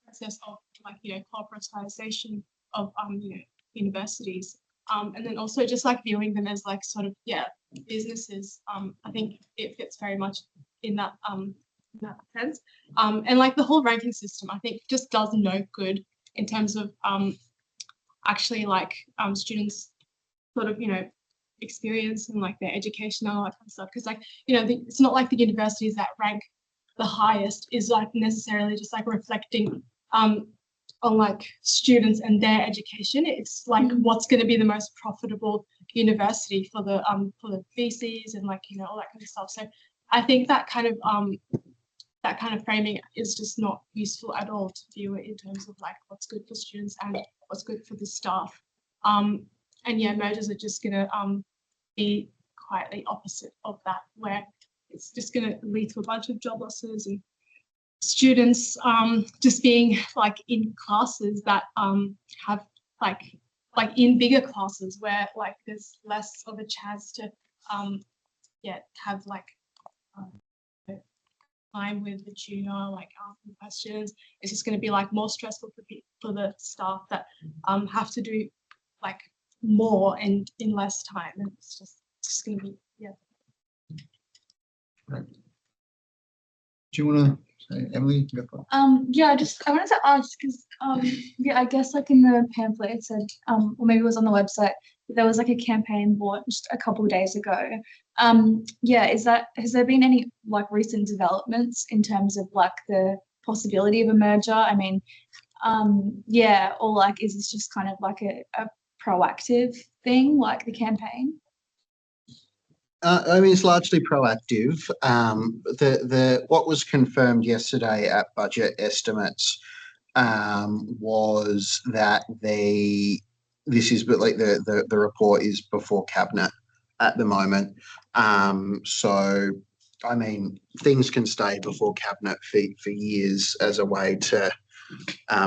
process of like, you know, corporatization of you know, universities. And then also just like viewing them as like sort of, yeah, businesses. I think it fits very much in that sense. And like the whole ranking system, I think just does no good in terms of actually like students sort of, you know, experience and like their education and all that kind of stuff. Because like, you know, it's not like the universities that rank the highest is like necessarily just like reflecting on like students and their education. It's like what's going to be the most profitable university for the VCs and like, you know, all that kind of stuff. So I think that kind of framing is just not useful at all to view it in terms of like what's good for students and what's good for the staff. And yeah, mergers are just gonna be quite the opposite of that, where it's just gonna lead to a bunch of job losses and students just being like in classes that have like in bigger classes where like there's less of a chance to have like time with the tutor, like asking questions. It's just going to be like more stressful for the staff that have to do like more and in less time, and it's just going to be, yeah. Right. Do you want to say, Emily? Go for it. Yeah, I wanted to ask because yeah, I guess like in the pamphlet it said or maybe it was on the website, there was like a campaign launched a couple of days ago. Yeah, has there been any like recent developments in terms of like the possibility of a merger? I mean, yeah, or like is this just kind of like a proactive thing, like the campaign? I mean, it's largely proactive. What was confirmed yesterday at budget estimates was that the report is before cabinet at the moment. So, I mean, things can stay before cabinet for years as a way to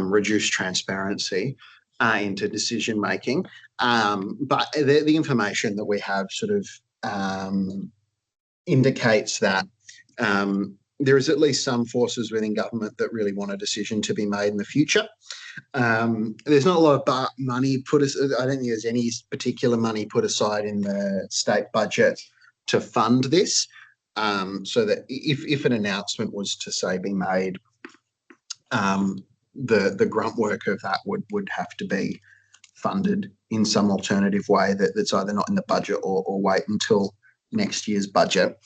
reduce transparency into decision making. But the information that we have sort of indicates that there is at least some forces within government that really want a decision to be made in the future. There's not a lot of money I don't think there's any particular money put aside in the state budget to fund this. So that if an announcement was to say be made, the grunt work of that would have to be funded in some alternative way that's either not in the budget or wait until next year's budget.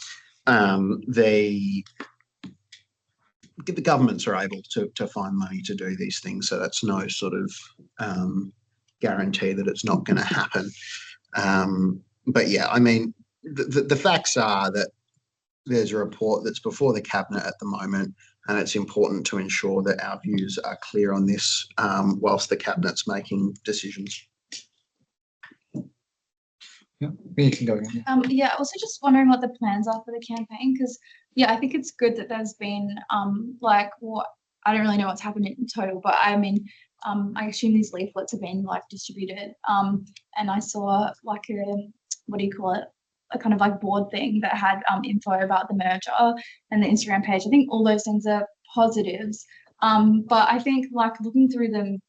The governments are able to find money to do these things, so that's no sort of guarantee that it's not going to happen. But yeah, I mean, the facts are that there's a report that's before the cabinet at the moment, and it's important to ensure that our views are clear on this whilst the cabinet's making decisions. Yeah, you can go again. Yeah, also just wondering what the plans are for the campaign, because yeah, I think it's good that there's been like I don't really know what's happened in total, but I mean I assume these leaflets have been like distributed. And I saw like a kind of like board thing that had info about the merger and the Instagram page. I think all those things are positives. But I think like looking through them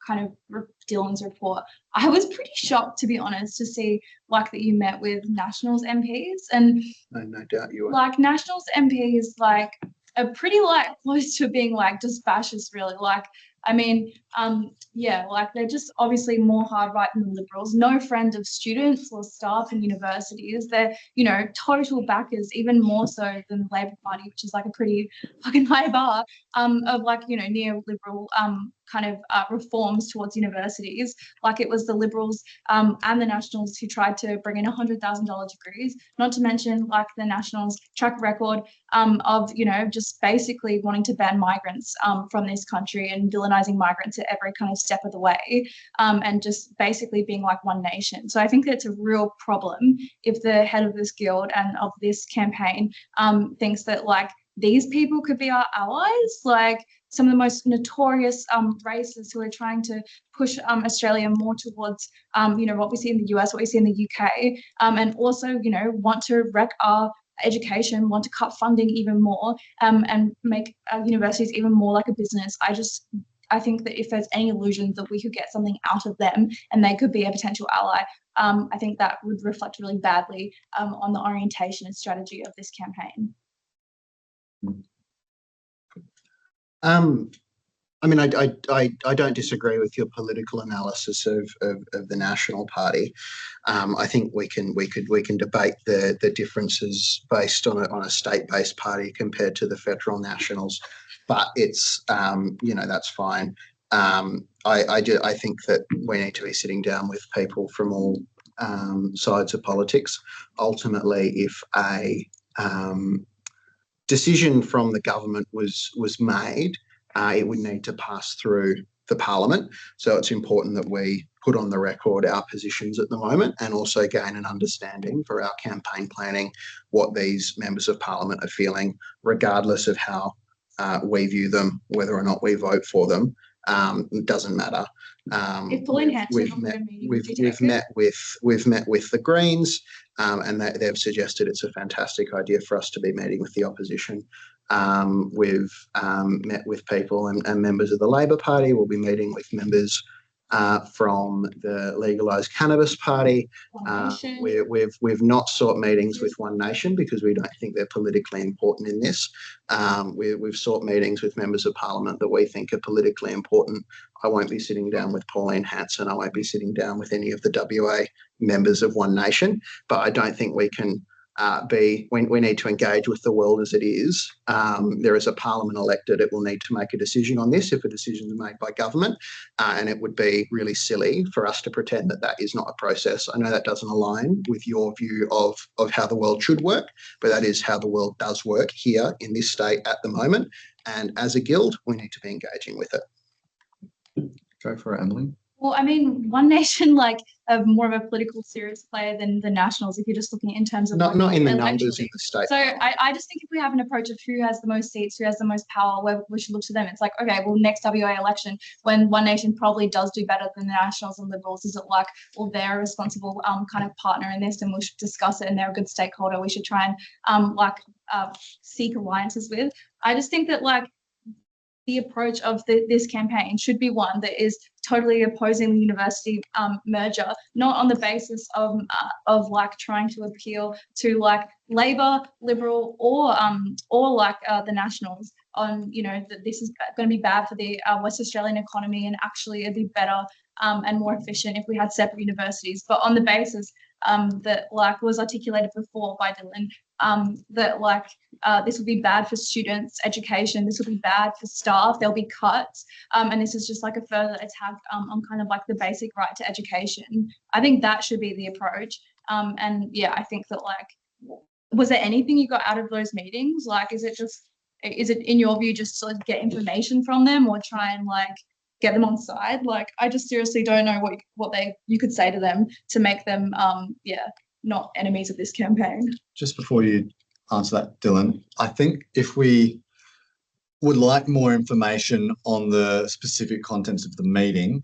kind of Dylan's report, I was pretty shocked, to be honest, to see like that you met with Nationals MPs, and No doubt you are. like Nationals MPs like are pretty like close to being like just fascist, really. Like, I mean, yeah, like they're just obviously more hard right than the Liberals, no friend of students or staff in universities. They're, you know, total backers, even more so than the Labor Party, which is like a pretty fucking high bar of like, you know, neoliberal kind of reforms towards universities. Like it was the Liberals and the Nationals who tried to bring in $100,000 degrees, not to mention like the Nationals track record of, you know, just basically wanting to ban migrants from this country and villainizing migrants at every kind of step of the way, and just basically being like one nation. So I think that's a real problem if the head of this guild and of this campaign thinks that like these people could be our allies, like some of the most notorious racists who are trying to push Australia more towards, you know, what we see in the US, what we see in the UK, and also, you know, want to wreck our education, want to cut funding even more, and make universities even more like a business. I think that if there's any illusion that we could get something out of them and they could be a potential ally, I think that would reflect really badly on the orientation and strategy of this campaign. I mean, I don't disagree with your political analysis of the National Party. I think we can debate the differences based on a state-based party compared to the federal Nationals, but it's you know, that's fine. I think that we need to be sitting down with people from all sides of politics. Ultimately, if a decision from the government was made, it would need to pass through the Parliament. So it's important that we put on the record our positions at the moment and also gain an understanding for our campaign planning what these members of Parliament are feeling, regardless of how we view them, whether or not we vote for them. It doesn't matter. We've met with the Greens, and they've suggested it's a fantastic idea for us to be meeting with the opposition. We've met with people and members of the Labor Party. We'll be meeting with members from the Legalised Cannabis Party. We've not sought meetings with One Nation because we don't think they're politically important in this. We've sought meetings with members of Parliament that we think are politically important. I won't be sitting down with Pauline Hanson. I won't be sitting down with any of the WA members of One Nation, but I don't think we can we need to engage with the world as it is. There is a Parliament elected. It will need to make a decision on this if a decision is made by government, and it would be really silly for us to pretend that that is not a process. I know that doesn't align with your view of how the world should work, but that is how the world does work here in this state at the moment, and as a guild we need to be engaging with it. Go for it, Emily. Well, I mean, One Nation, like, more of a political serious player than the Nationals, if you're just looking in terms of not like, in the numbers in the state. So I just think if we have an approach of who has the most seats, who has the most power, where we should look to them. It's like, okay, well, next WA election, when One Nation probably does do better than the Nationals and Liberals, is it like, well, they're a responsible kind of partner in this, and we should discuss it, and they're a good stakeholder we should try and seek alliances with. I just think that like the approach of this campaign should be one that is totally opposing the university merger, not on the basis of like trying to appeal to like Labor, Liberal, or like the Nationals on, you know, that this is going to be bad for the West Australian economy, and actually it'd be better and more efficient if we had separate universities, but on the basis that like was articulated before by Dylan, that like this would be bad for students' education, this would be bad for staff, there'll be cuts, and this is just like a further attack on kind of like the basic right to education. I think that should be the approach. And yeah, I think that like, was there anything you got out of those meetings? Like, is it in your view just to get information from them, or try and like get them on side? Like, I just seriously don't know what you could say to them to make them not enemies of this campaign. Just before you answer that, Dylan, I think if we would like more information on the specific contents of the meeting,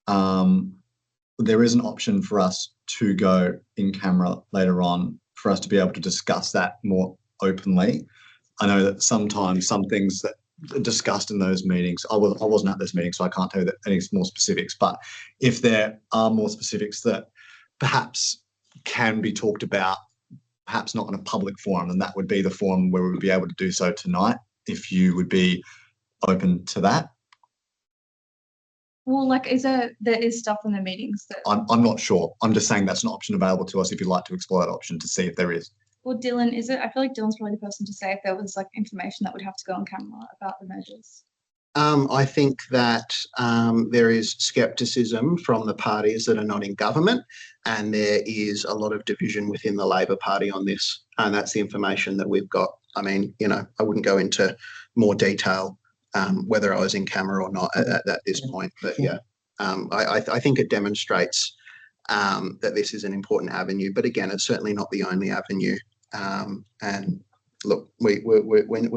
there is an option for us to go in camera later on for us to be able to discuss that more openly. I know that sometimes some things that discussed in those meetings. I wasn't at this meeting, so I can't tell you any more specifics. But if there are more specifics that perhaps can be talked about, perhaps not in a public forum, then that would be the forum where we would be able to do so tonight. If you would be open to that. Well, like, there is stuff in the meetings that. I'm not sure. I'm just saying that's an option available to us if you'd like to explore that option to see if there is. Well, Dylan, is it? I feel like Dylan's probably the person to say if there was like information that would have to go on camera about the mergers. I think that there is scepticism from the parties that are not in government, and there is a lot of division within the Labor Party on this, and that's the information that we've got. I mean, I wouldn't go into more detail whether I was in camera or not at this point, but yeah, I think it demonstrates that this is an important avenue. But again, it's certainly not the only avenue. And look, we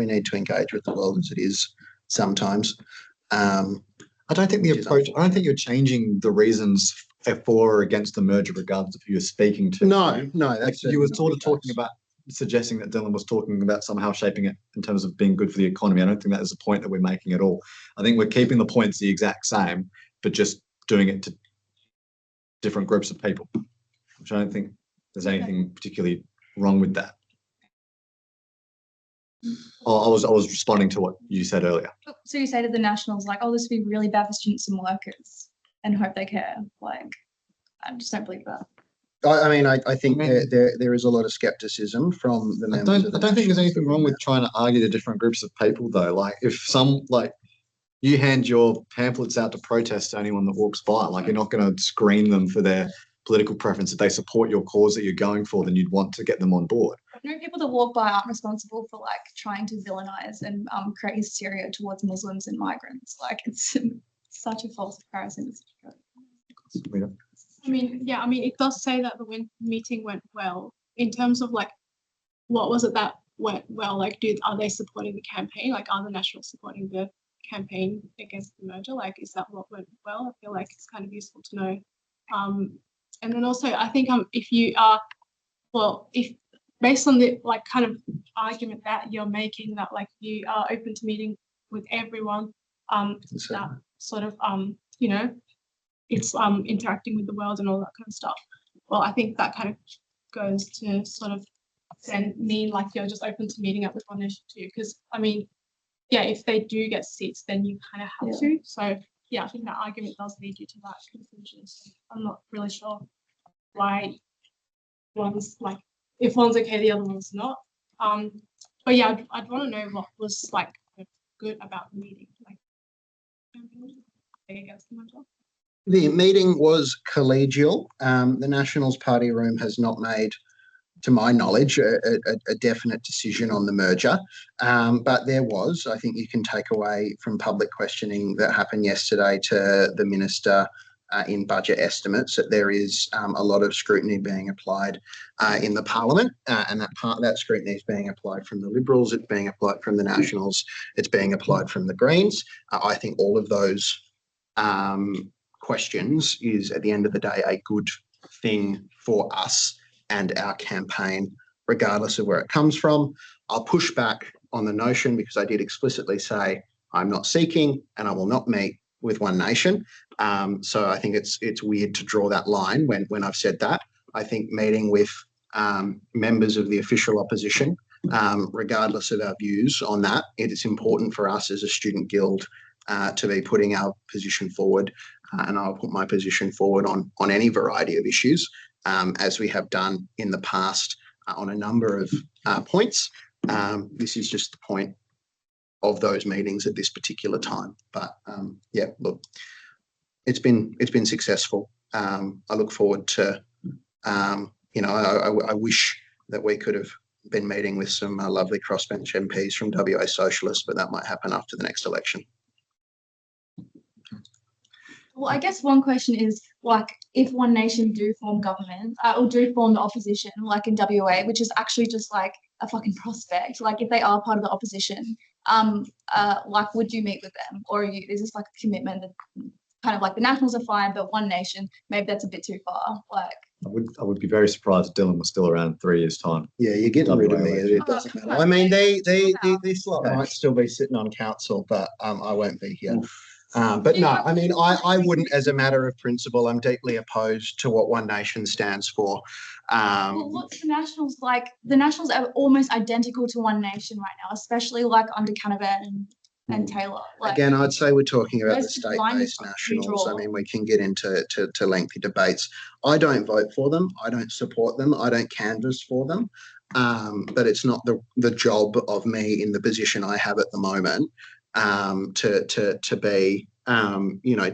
need to engage with the world as it is. Sometimes. I don't think the approach, I don't think you're changing the reasons for or against the merger regardless of who you're speaking to. No, Like you were sort of talking about, suggesting that Dylan was talking about somehow shaping it in terms of being good for the economy. I don't think that is the point that we're making at all. I think we're keeping the points the exact same, but just doing it to different groups of people, which I don't think there's anything particularly wrong with that. I was responding to what you said earlier. So you say to the Nationals, like, oh, this would be really bad for students and workers, and hope they care. Like, I just don't believe that. I mean, I think there is a lot of scepticism from the members. I don't think there's anything wrong with trying to argue to different groups of people, though. Like, if you hand your pamphlets out to protest to anyone that walks by, like, you're not going to screen them for their political preference. If they support your cause that you're going for, then you'd want to get them on board. People that walk by aren't responsible for like trying to villainize and create hysteria towards Muslims and migrants. Like, it's such a false comparison. I mean, yeah, I mean, it does say that the meeting went well. In terms of like, what was it that went well? Like, are they supporting the campaign? Like, are the Nationals supporting the campaign against the merger? Like, is that what went well? I feel like it's kind of useful to know. And then also, I think if you are, if based on the like kind of argument that you're making, that like you are open to meeting with everyone, that sort of it's interacting with the world and all that kind of stuff. Well, I think that kind of goes to sort of then mean like you're just open to meeting up with One Nation too. Because I mean, yeah, if they do get seats, then you kind of have to. So yeah, I think that argument does lead you to that conclusion. So I'm not really sure why one's like, if one's okay, the other one's not. But yeah, I'd want to know what was like good about the meeting. Like, against the merger. The meeting was collegial. The Nationals Party room has not made, to my knowledge, a definite decision on the merger. But there was, I think you can take away from public questioning that happened yesterday to the Minister in budget estimates, that there is a lot of scrutiny being applied in the Parliament, and that scrutiny is being applied from the Liberals, it's being applied from the Nationals, it's being applied from the Greens. I think all of those questions is, at the end of the day, a good thing for us and our campaign, regardless of where it comes from. I'll push back on the notion, because I did explicitly say I'm not seeking and I will not meet with One Nation. So I think it's weird to draw that line when I've said that. I think meeting with members of the official opposition, regardless of our views on that, it is important for us as a student guild to be putting our position forward, and I'll put my position forward on any variety of issues, as we have done in the past on a number of points. This is just the point of those meetings at this particular time. But yeah, look, it's been successful. I look forward to, I wish that we could have been meeting with some lovely crossbench MPs from WA Socialists, but that might happen after the next election. Well, I guess one question is, like, if One Nation do form government, or do form the opposition, like in WA, which is actually just like a fucking prospect, like if they are part of the opposition, like, would you meet with them? Or is this like a commitment that kind of like the Nationals are fine, but One Nation, maybe that's a bit too far? Like, I would be very surprised if Dylan was still around in 3 years' time. Yeah, you're getting rid of me. WA It election. doesn't matter. I mean, this lot might still be sitting on council, but I won't be here. But no, I mean, I wouldn't, as a matter of principle, I'm deeply opposed to what One Nation stands for. Well, what's the Nationals like? The Nationals are almost identical to One Nation right now, especially like under Canavan and Taylor. Like, Again, I'd say we're talking about the Those are blind state-based nationals. I redraw. mean, we can get into to lengthy debates. I don't vote for them. I don't support them. I don't canvass for them. But it's not the job of me in the position I have at the moment to be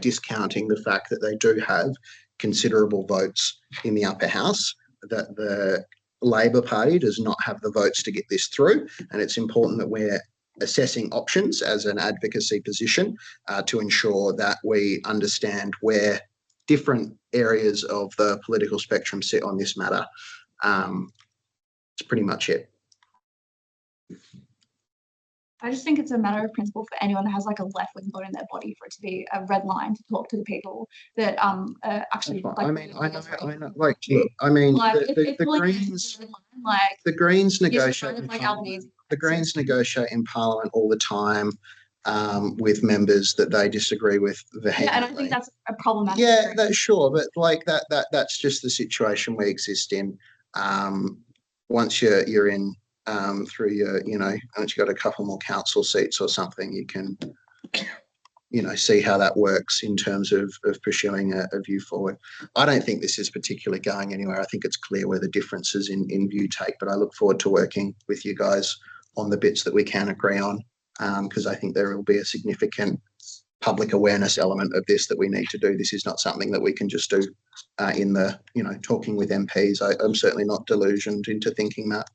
discounting the fact that they do have considerable votes in the upper house, that the Labor Party does not have the votes to get this through, and it's important that we're assessing options as an advocacy position to ensure that we understand where different areas of the political spectrum sit on this matter. It's pretty much it. I just think it's a matter of principle for anyone that has like a left-wing vote in their body for it to be a red line to talk to the people that actually. Like, I mean, I know. Like, look, I mean, like, the Greens, like the Greens you should negotiate. kind of in like Parliament. Albanese. The Greens negotiate in Parliament all the time with members that they disagree with vehemently. Yeah, and I think that's a problematic. Yeah, that's sure, but like that's just the situation we exist in. Once you're in through your, once you've got a couple more council seats or something, you can, see how that works in terms of pursuing a view forward. I don't think this is particularly going anywhere. I think it's clear where the differences in view take, but I look forward to working with you guys on the bits that we can agree on, because I think there will be a significant public awareness element of this that we need to do. This is not something that we can just do in the, talking with MPs. I'm certainly not delusioned into thinking that.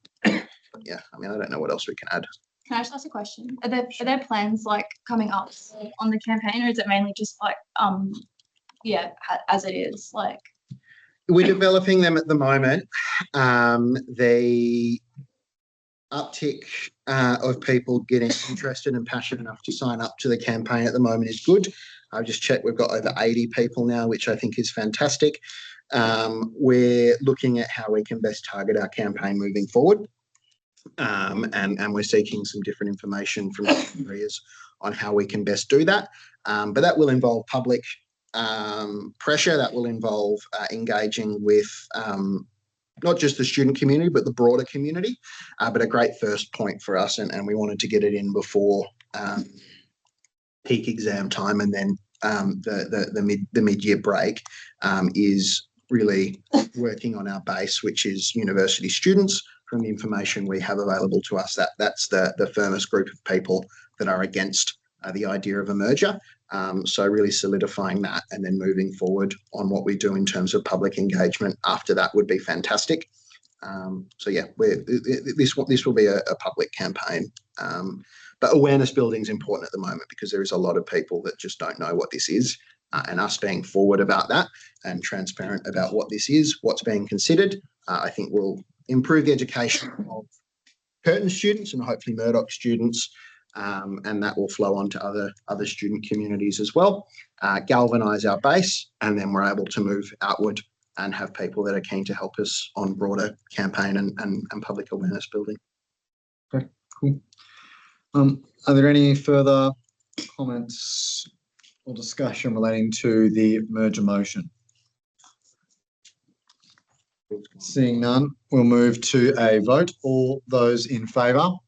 But yeah, I mean, I don't know what else we can add. Can I just ask a question? Are there plans like coming up on the campaign, or is it mainly just like as it is? Like, we're developing them at the moment. The uptick of people getting interested and passionate enough to sign up to the campaign at the moment is good. I've just checked, we've got over 80 people now, which I think is fantastic. We're looking at how we can best target our campaign moving forward. And we're seeking some different information from different areas on how we can best do that. But that will involve public pressure. That will involve engaging with not just the student community, but the broader community. But a great first point for us, and we wanted to get it in before peak exam time, and then the mid-year break is really working on our base, which is university students. From the information we have available to us, that's the firmest group of people that are against the idea of a merger. So really solidifying that and then moving forward on what we do in terms of public engagement after that would be fantastic. So yeah, this will be a public campaign. But awareness building is important at the moment because there is a lot of people that just don't know what this is, and us being forward about that and transparent about what this is, what's being considered, I think will improve the education of Curtin students and hopefully Murdoch students, and that will flow on to other student communities as well, galvanise our base, and then we're able to move outward and have people that are keen to help us on broader campaign and public awareness building. Okay, cool. Are there any further comments or discussion relating to the merger motion? Seeing none, we'll move to a vote. All those in favour? All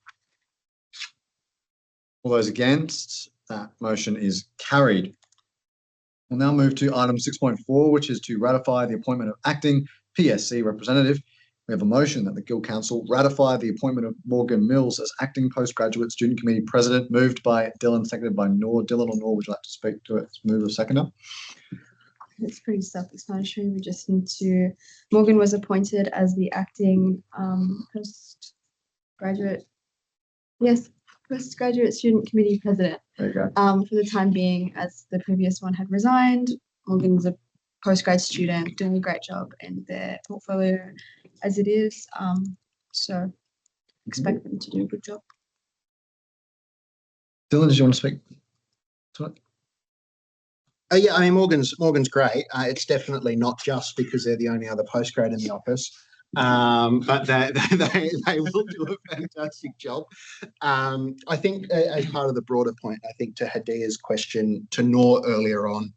those against? That motion is carried. We'll now move to item 6.4, which is to ratify the appointment of acting PSC representative. We have a motion that the Guild Council ratify the appointment of Morgan Mills as acting postgraduate student committee president, moved by Dylan, seconded by Noor. Dylan or Noor, would you like to speak to it? Move a seconder. It's pretty self-explanatory. We just need to, Morgan was appointed as the acting postgraduate student committee president. There you go. For the time being, as the previous one had resigned. Morgan's a postgrad student doing a great job in their portfolio as it is. So expect them to do a good job. Dylan, did you want to speak to it? Yeah, I mean, Morgan's great. It's definitely not just because they're the only other postgrad in the office, but they will do a fantastic job. I think as part of the broader point, I think to Hadia's question to Noor earlier on,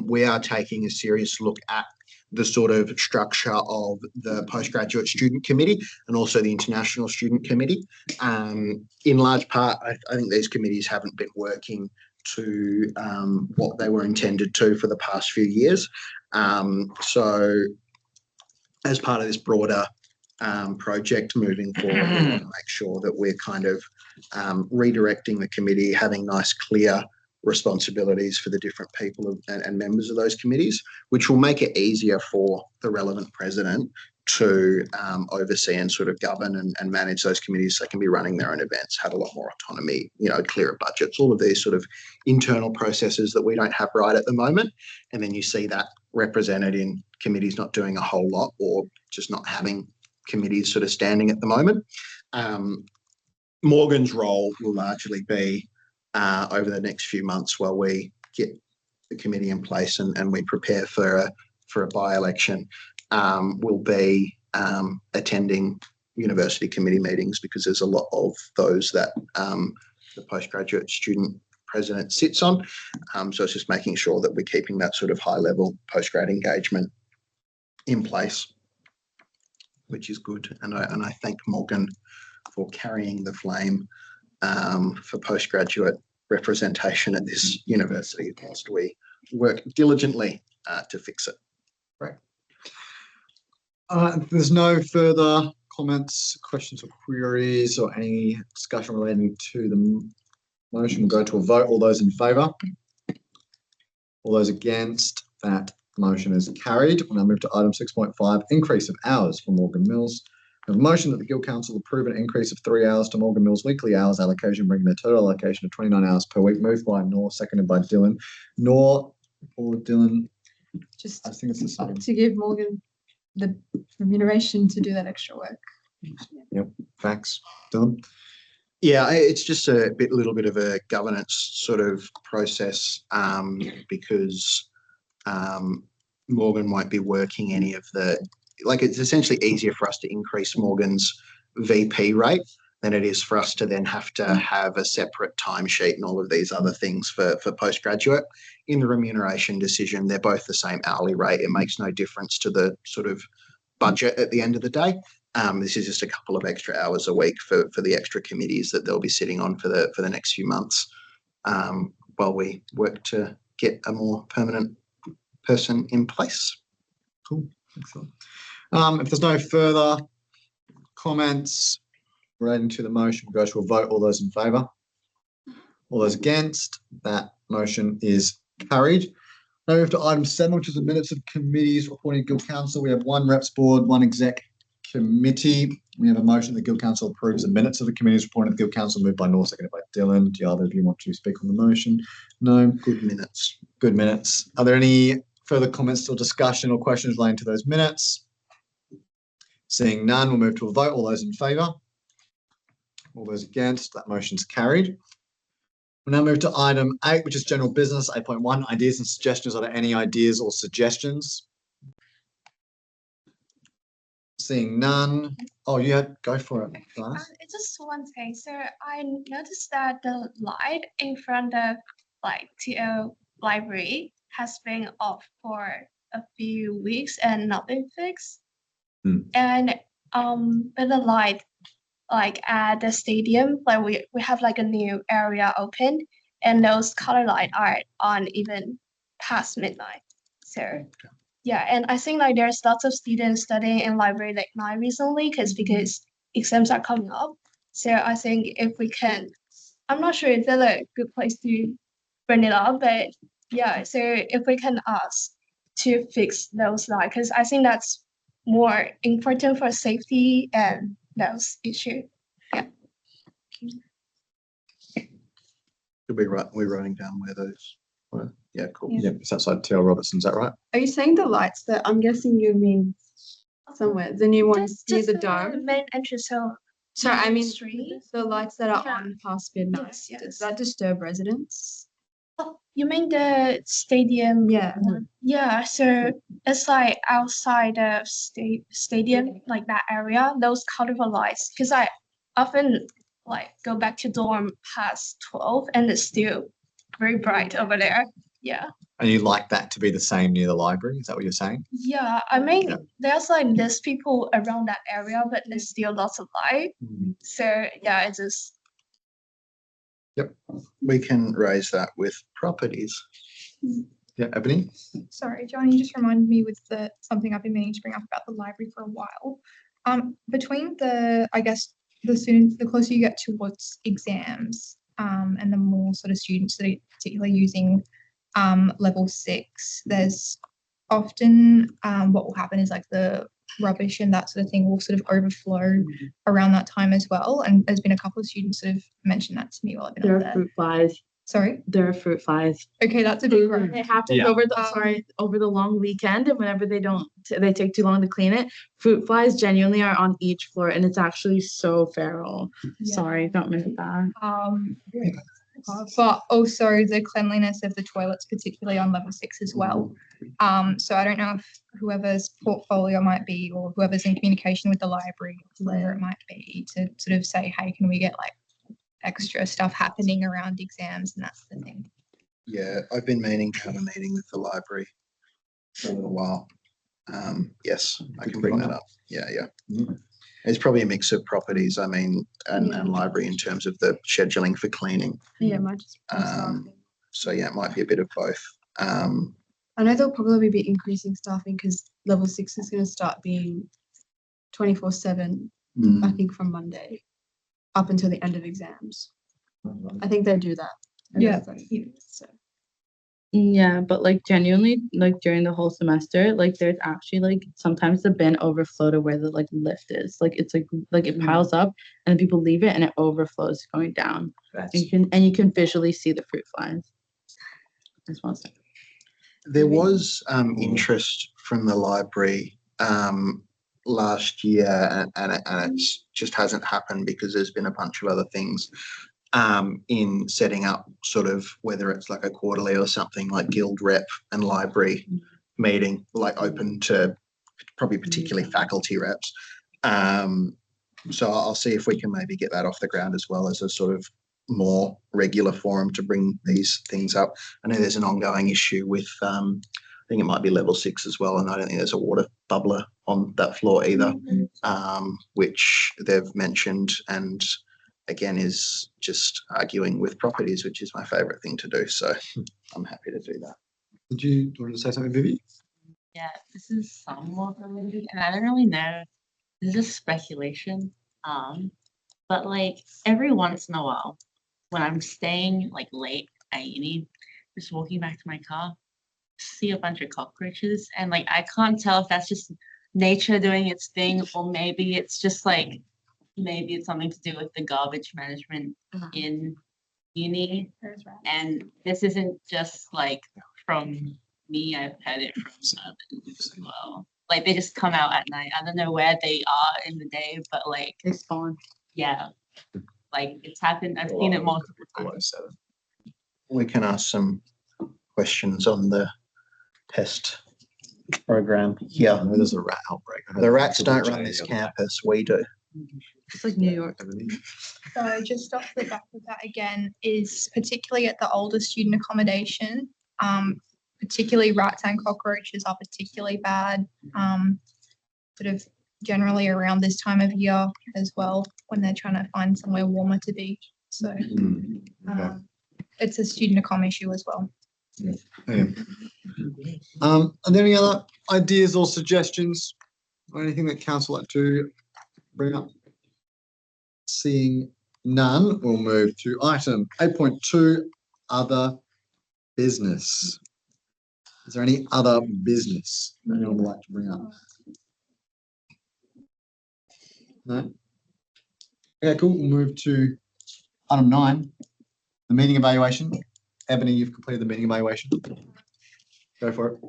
we are taking a serious look at the sort of structure of the postgraduate student committee and also the international student committee. In large part, I think these committees haven't been working to what they were intended to for the past few years. So as part of this broader project moving forward, we want to make sure that we're kind of redirecting the committee, having nice, clear responsibilities for the different people and members of those committees, which will make it easier for the relevant president to oversee and sort of govern and manage those committees. So they can be running their own events, have a lot more autonomy, clearer budgets, all of these sort of internal processes that we don't have right at the moment. And then you see that represented in committees not doing a whole lot or just not having committees sort of standing at the moment. Morgan's role will largely be over the next few months while we get the committee in place and we prepare for a by-election, will be attending university committee meetings because there's a lot of those that the postgraduate student president sits on. So it's just making sure that we're keeping that sort of high-level postgrad engagement in place, which is good. And I thank Morgan for carrying the flame for postgraduate representation at this university whilst we work diligently to fix it. Right. There's no further comments, questions or queries or any discussion relating to the motion. We'll go to a vote. All those in favour? All those against? That motion is carried. We'll now move to item 6.5, increase of hours for Morgan Mills. We have a motion that the Guild Council approve an increase of 3 hours to Morgan Mills weekly hours allocation, bringing the total allocation to 29 hours per week. Moved by Noor, seconded by Dylan. Noor or Dylan? Just I think it's the same. to give Morgan the remuneration to do that extra work. Yep, facts. Dylan? Yeah, it's just a little bit of a governance sort of process because Morgan won't be working any of it's essentially easier for us to increase Morgan's VP rate than it is for us to then have to have a separate timesheet and all of these other things for postgraduate. In the remuneration decision, they're both the same hourly rate. It makes no difference to the sort of budget at the end of the day. This is just a couple of extra hours a week for the extra committees that they'll be sitting on for the next few months while we work to get a more permanent person in place. Cool. Excellent. If there's no further comments relating to the motion, we'll go to a vote. All those in favour? All those against? That motion is carried. Now we move to item 7, which is the minutes of committees reporting Guild Council. We have 1 reps board, 1 exec committee. We have a motion that Guild Council approves the minutes of the committees reporting to the Guild Council, moved by Noor, seconded by Dylan. Do either of you want to speak on the motion? No. Good minutes. Good minutes. Are there any further comments or discussion or questions relating to those minutes? Seeing none, we'll move to a vote. All those in favour? All those against? That motion's carried. We'll now move to item 8, which is general business. 8.1, ideas and suggestions. Are there any ideas or suggestions? Seeing none. Oh, go for it, guys. It's just one thing. So I noticed that the light in front of TL library has been off for a few weeks and not been fixed. And but the light at the stadium, we have a new area opened and those color lights are on even past midnight. So yeah, and I think there's lots of students studying in library night recently because exams are coming up. So I think if we can, I'm not sure if that's a good place to bring it up, but yeah, so if we can ask to fix those lights, because I think that's more important for safety and those issues. Yeah. We're writing down where those were. Yeah, cool. Yeah, it's outside TL Robertson, is that right? Are you saying the lights that I'm guessing you mean somewhere? The new ones near the dome? Main entrance. So I mean the lights that are on past midnight. Yes. Does that disturb residents? You mean the stadium? Yeah. one? Yeah, so it's like outside the stadium, like that area, those colorful lights. Because I often like go back to dorm past 12 and it's still very bright over there. Yeah. And you like that to be the same near the library? Is that what you're saying? Yeah, I mean, Yeah. there's like less people around that area, but there's still lots of light. So yeah, it's just We can raise that with properties. Yeah, Ebony? Sorry, Johnny, just reminded me with something I've been meaning to bring up about the library for a while. Between I guess the closer you get towards exams, and the more sort of students that are particularly using level 6, there's often what will happen is like the rubbish and that sort of thing will sort of overflow around that time as well. And there's been a couple of students sort of mentioned that to me while I've been There on are there. fruit flies. Sorry? There are fruit flies. Okay, that's a big one. It happens Yeah. over the long weekend, and whenever they take too long to clean it, fruit flies genuinely are on each floor, and it's actually so feral. Yeah. Sorry, don't miss that. But also the cleanliness of the toilets, particularly on level 6 as well. So I don't know if whoever's portfolio might be or whoever's in communication with the library, where it might be, to sort of say, hey, can we get like extra stuff happening around exams and that's the thing. Yeah, I've been meaning to have a meeting with the library for a little while. Yes, I can bring that up. Yeah. It's probably a mix of properties, I mean, and library in terms of the scheduling for cleaning. Yeah, might just. So yeah, it might be a bit of both. I know there'll probably be increasing staffing because level 6 is going to start being 24/7, I think from Monday up until the end of exams. I think they do that. Yeah. So. Yeah, but like genuinely, like during the whole semester, like there's actually like sometimes the bin overflow to where the like lift is. Like it's like it piles up and people leave it and it overflows going down. And you can visually see the fruit flies. Just one second. There was interest from the library last year, and it just hasn't happened because there's been a bunch of other things in setting up sort of whether it's like a quarterly or something like guild rep and library meeting, like open to probably particularly faculty reps. So I'll see if we can maybe get that off the ground as well as a sort of more regular forum to bring these things up. I know there's an ongoing issue with, I think it might be level 6 as well, and I don't think there's a water bubbler on that floor either, which they've mentioned, and again is just arguing with properties, which is my favourite thing to do. So I'm happy to do that. Do you want to say something, Vivi? Yeah, this is somewhat related, and I don't really know. This is speculation. But like every once in a while, when I'm staying like late at uni, just walking back to my car, see a bunch of cockroaches, and like I can't tell if that's just nature doing its thing, or maybe it's just like maybe it's something to do with the garbage management in uni. And this isn't just like from me, I've heard it from others as well. Like they just come out at night. I don't know where they are in the day, but like they spawn. Yeah. Like it's happened. I've seen it multiple times. We can ask some questions on the test program here. I know there's a rat outbreak. The rats don't run this campus, we do. It's like New York. So just off the back of that again is particularly at the older student accommodation, particularly rats and cockroaches are particularly bad, sort of generally around this time of year as well, when they're trying to find somewhere warmer to be. So it's a student accom issue as well. Are there any other ideas or suggestions or anything that council like to bring up? Seeing none, we'll move to item 8.2, other business. Is there any other business that anyone would like to bring up? No? Okay, cool. We'll move to item 9, the meeting evaluation. Ebony, you've completed the meeting evaluation. Go for it.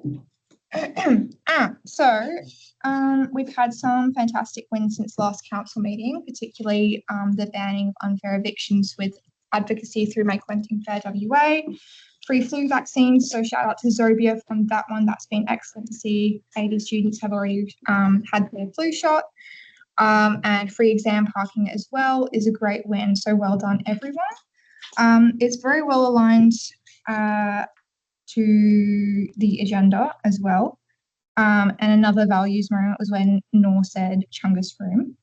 So we've had some fantastic wins since last council meeting, particularly the banning of unfair evictions with advocacy through Make Renting Fair WA, free flu vaccines. So shout out to Zobia from that one. That's been excellent to see 80 students have already had their flu shot. And free exam parking as well is a great win. So well done, everyone. It's very well aligned to the agenda as well. And another values moment was when Noor said Chungus room.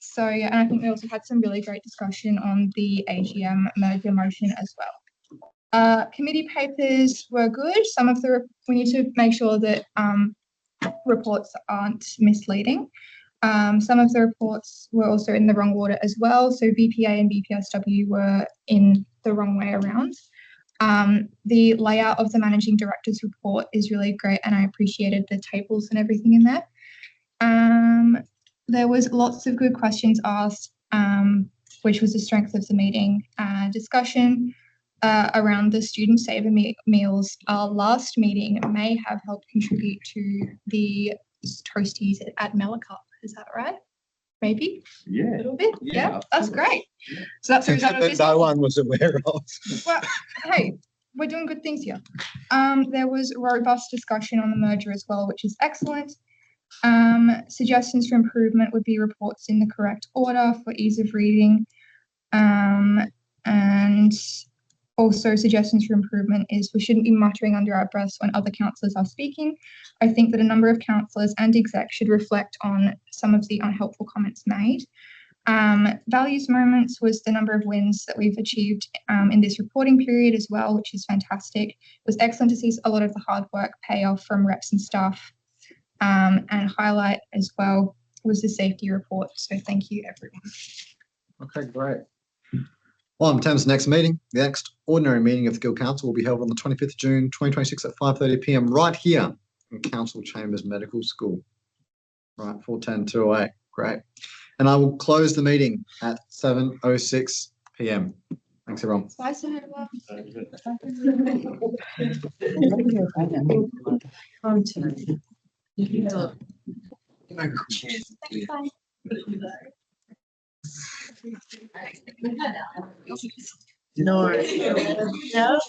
So yeah, and I think we also had some really great discussion on the AGM merger motion as well. Committee papers were good. We need to make sure that reports aren't misleading. Some of the reports were also in the wrong order as well. So VPA and BPSW were in the wrong way around. The layout of the managing director's report is really great, and I appreciated the tables and everything in there. There was lots of good questions asked, which was the strength of the meeting. Discussion around the student saver meals. Our last meeting may have helped contribute to the toasties at Mellicup. Is that right? Maybe? Yeah. A little bit? Yeah, that's great. Yeah. So that's the result of That this. no one was aware of. Well, hey, we're doing good things here. There was robust discussion on the merger as well, which is excellent. Suggestions for improvement would be reports in the correct order for ease of reading. And also suggestions for improvement is we shouldn't be muttering under our breaths when other councillors are speaking. I think that a number of councillors and exec should reflect on some of the unhelpful comments made. Values moments was the number of wins that we've achieved in this reporting period as well, which is fantastic. It was excellent to see a lot of the hard work pay off from reps and staff. And highlight as well was the safety report. So thank you, everyone. Okay, great. Well, in terms of next meeting, the next ordinary meeting of the Guild Council will be held on the 25th of June, 2026 at 5:30 p.m. right here in Council Chambers Medical School. Right, 410-208. Great. And I will close the meeting at 7:06 p.m. Thanks, everyone. Bye, Sarah. No. No.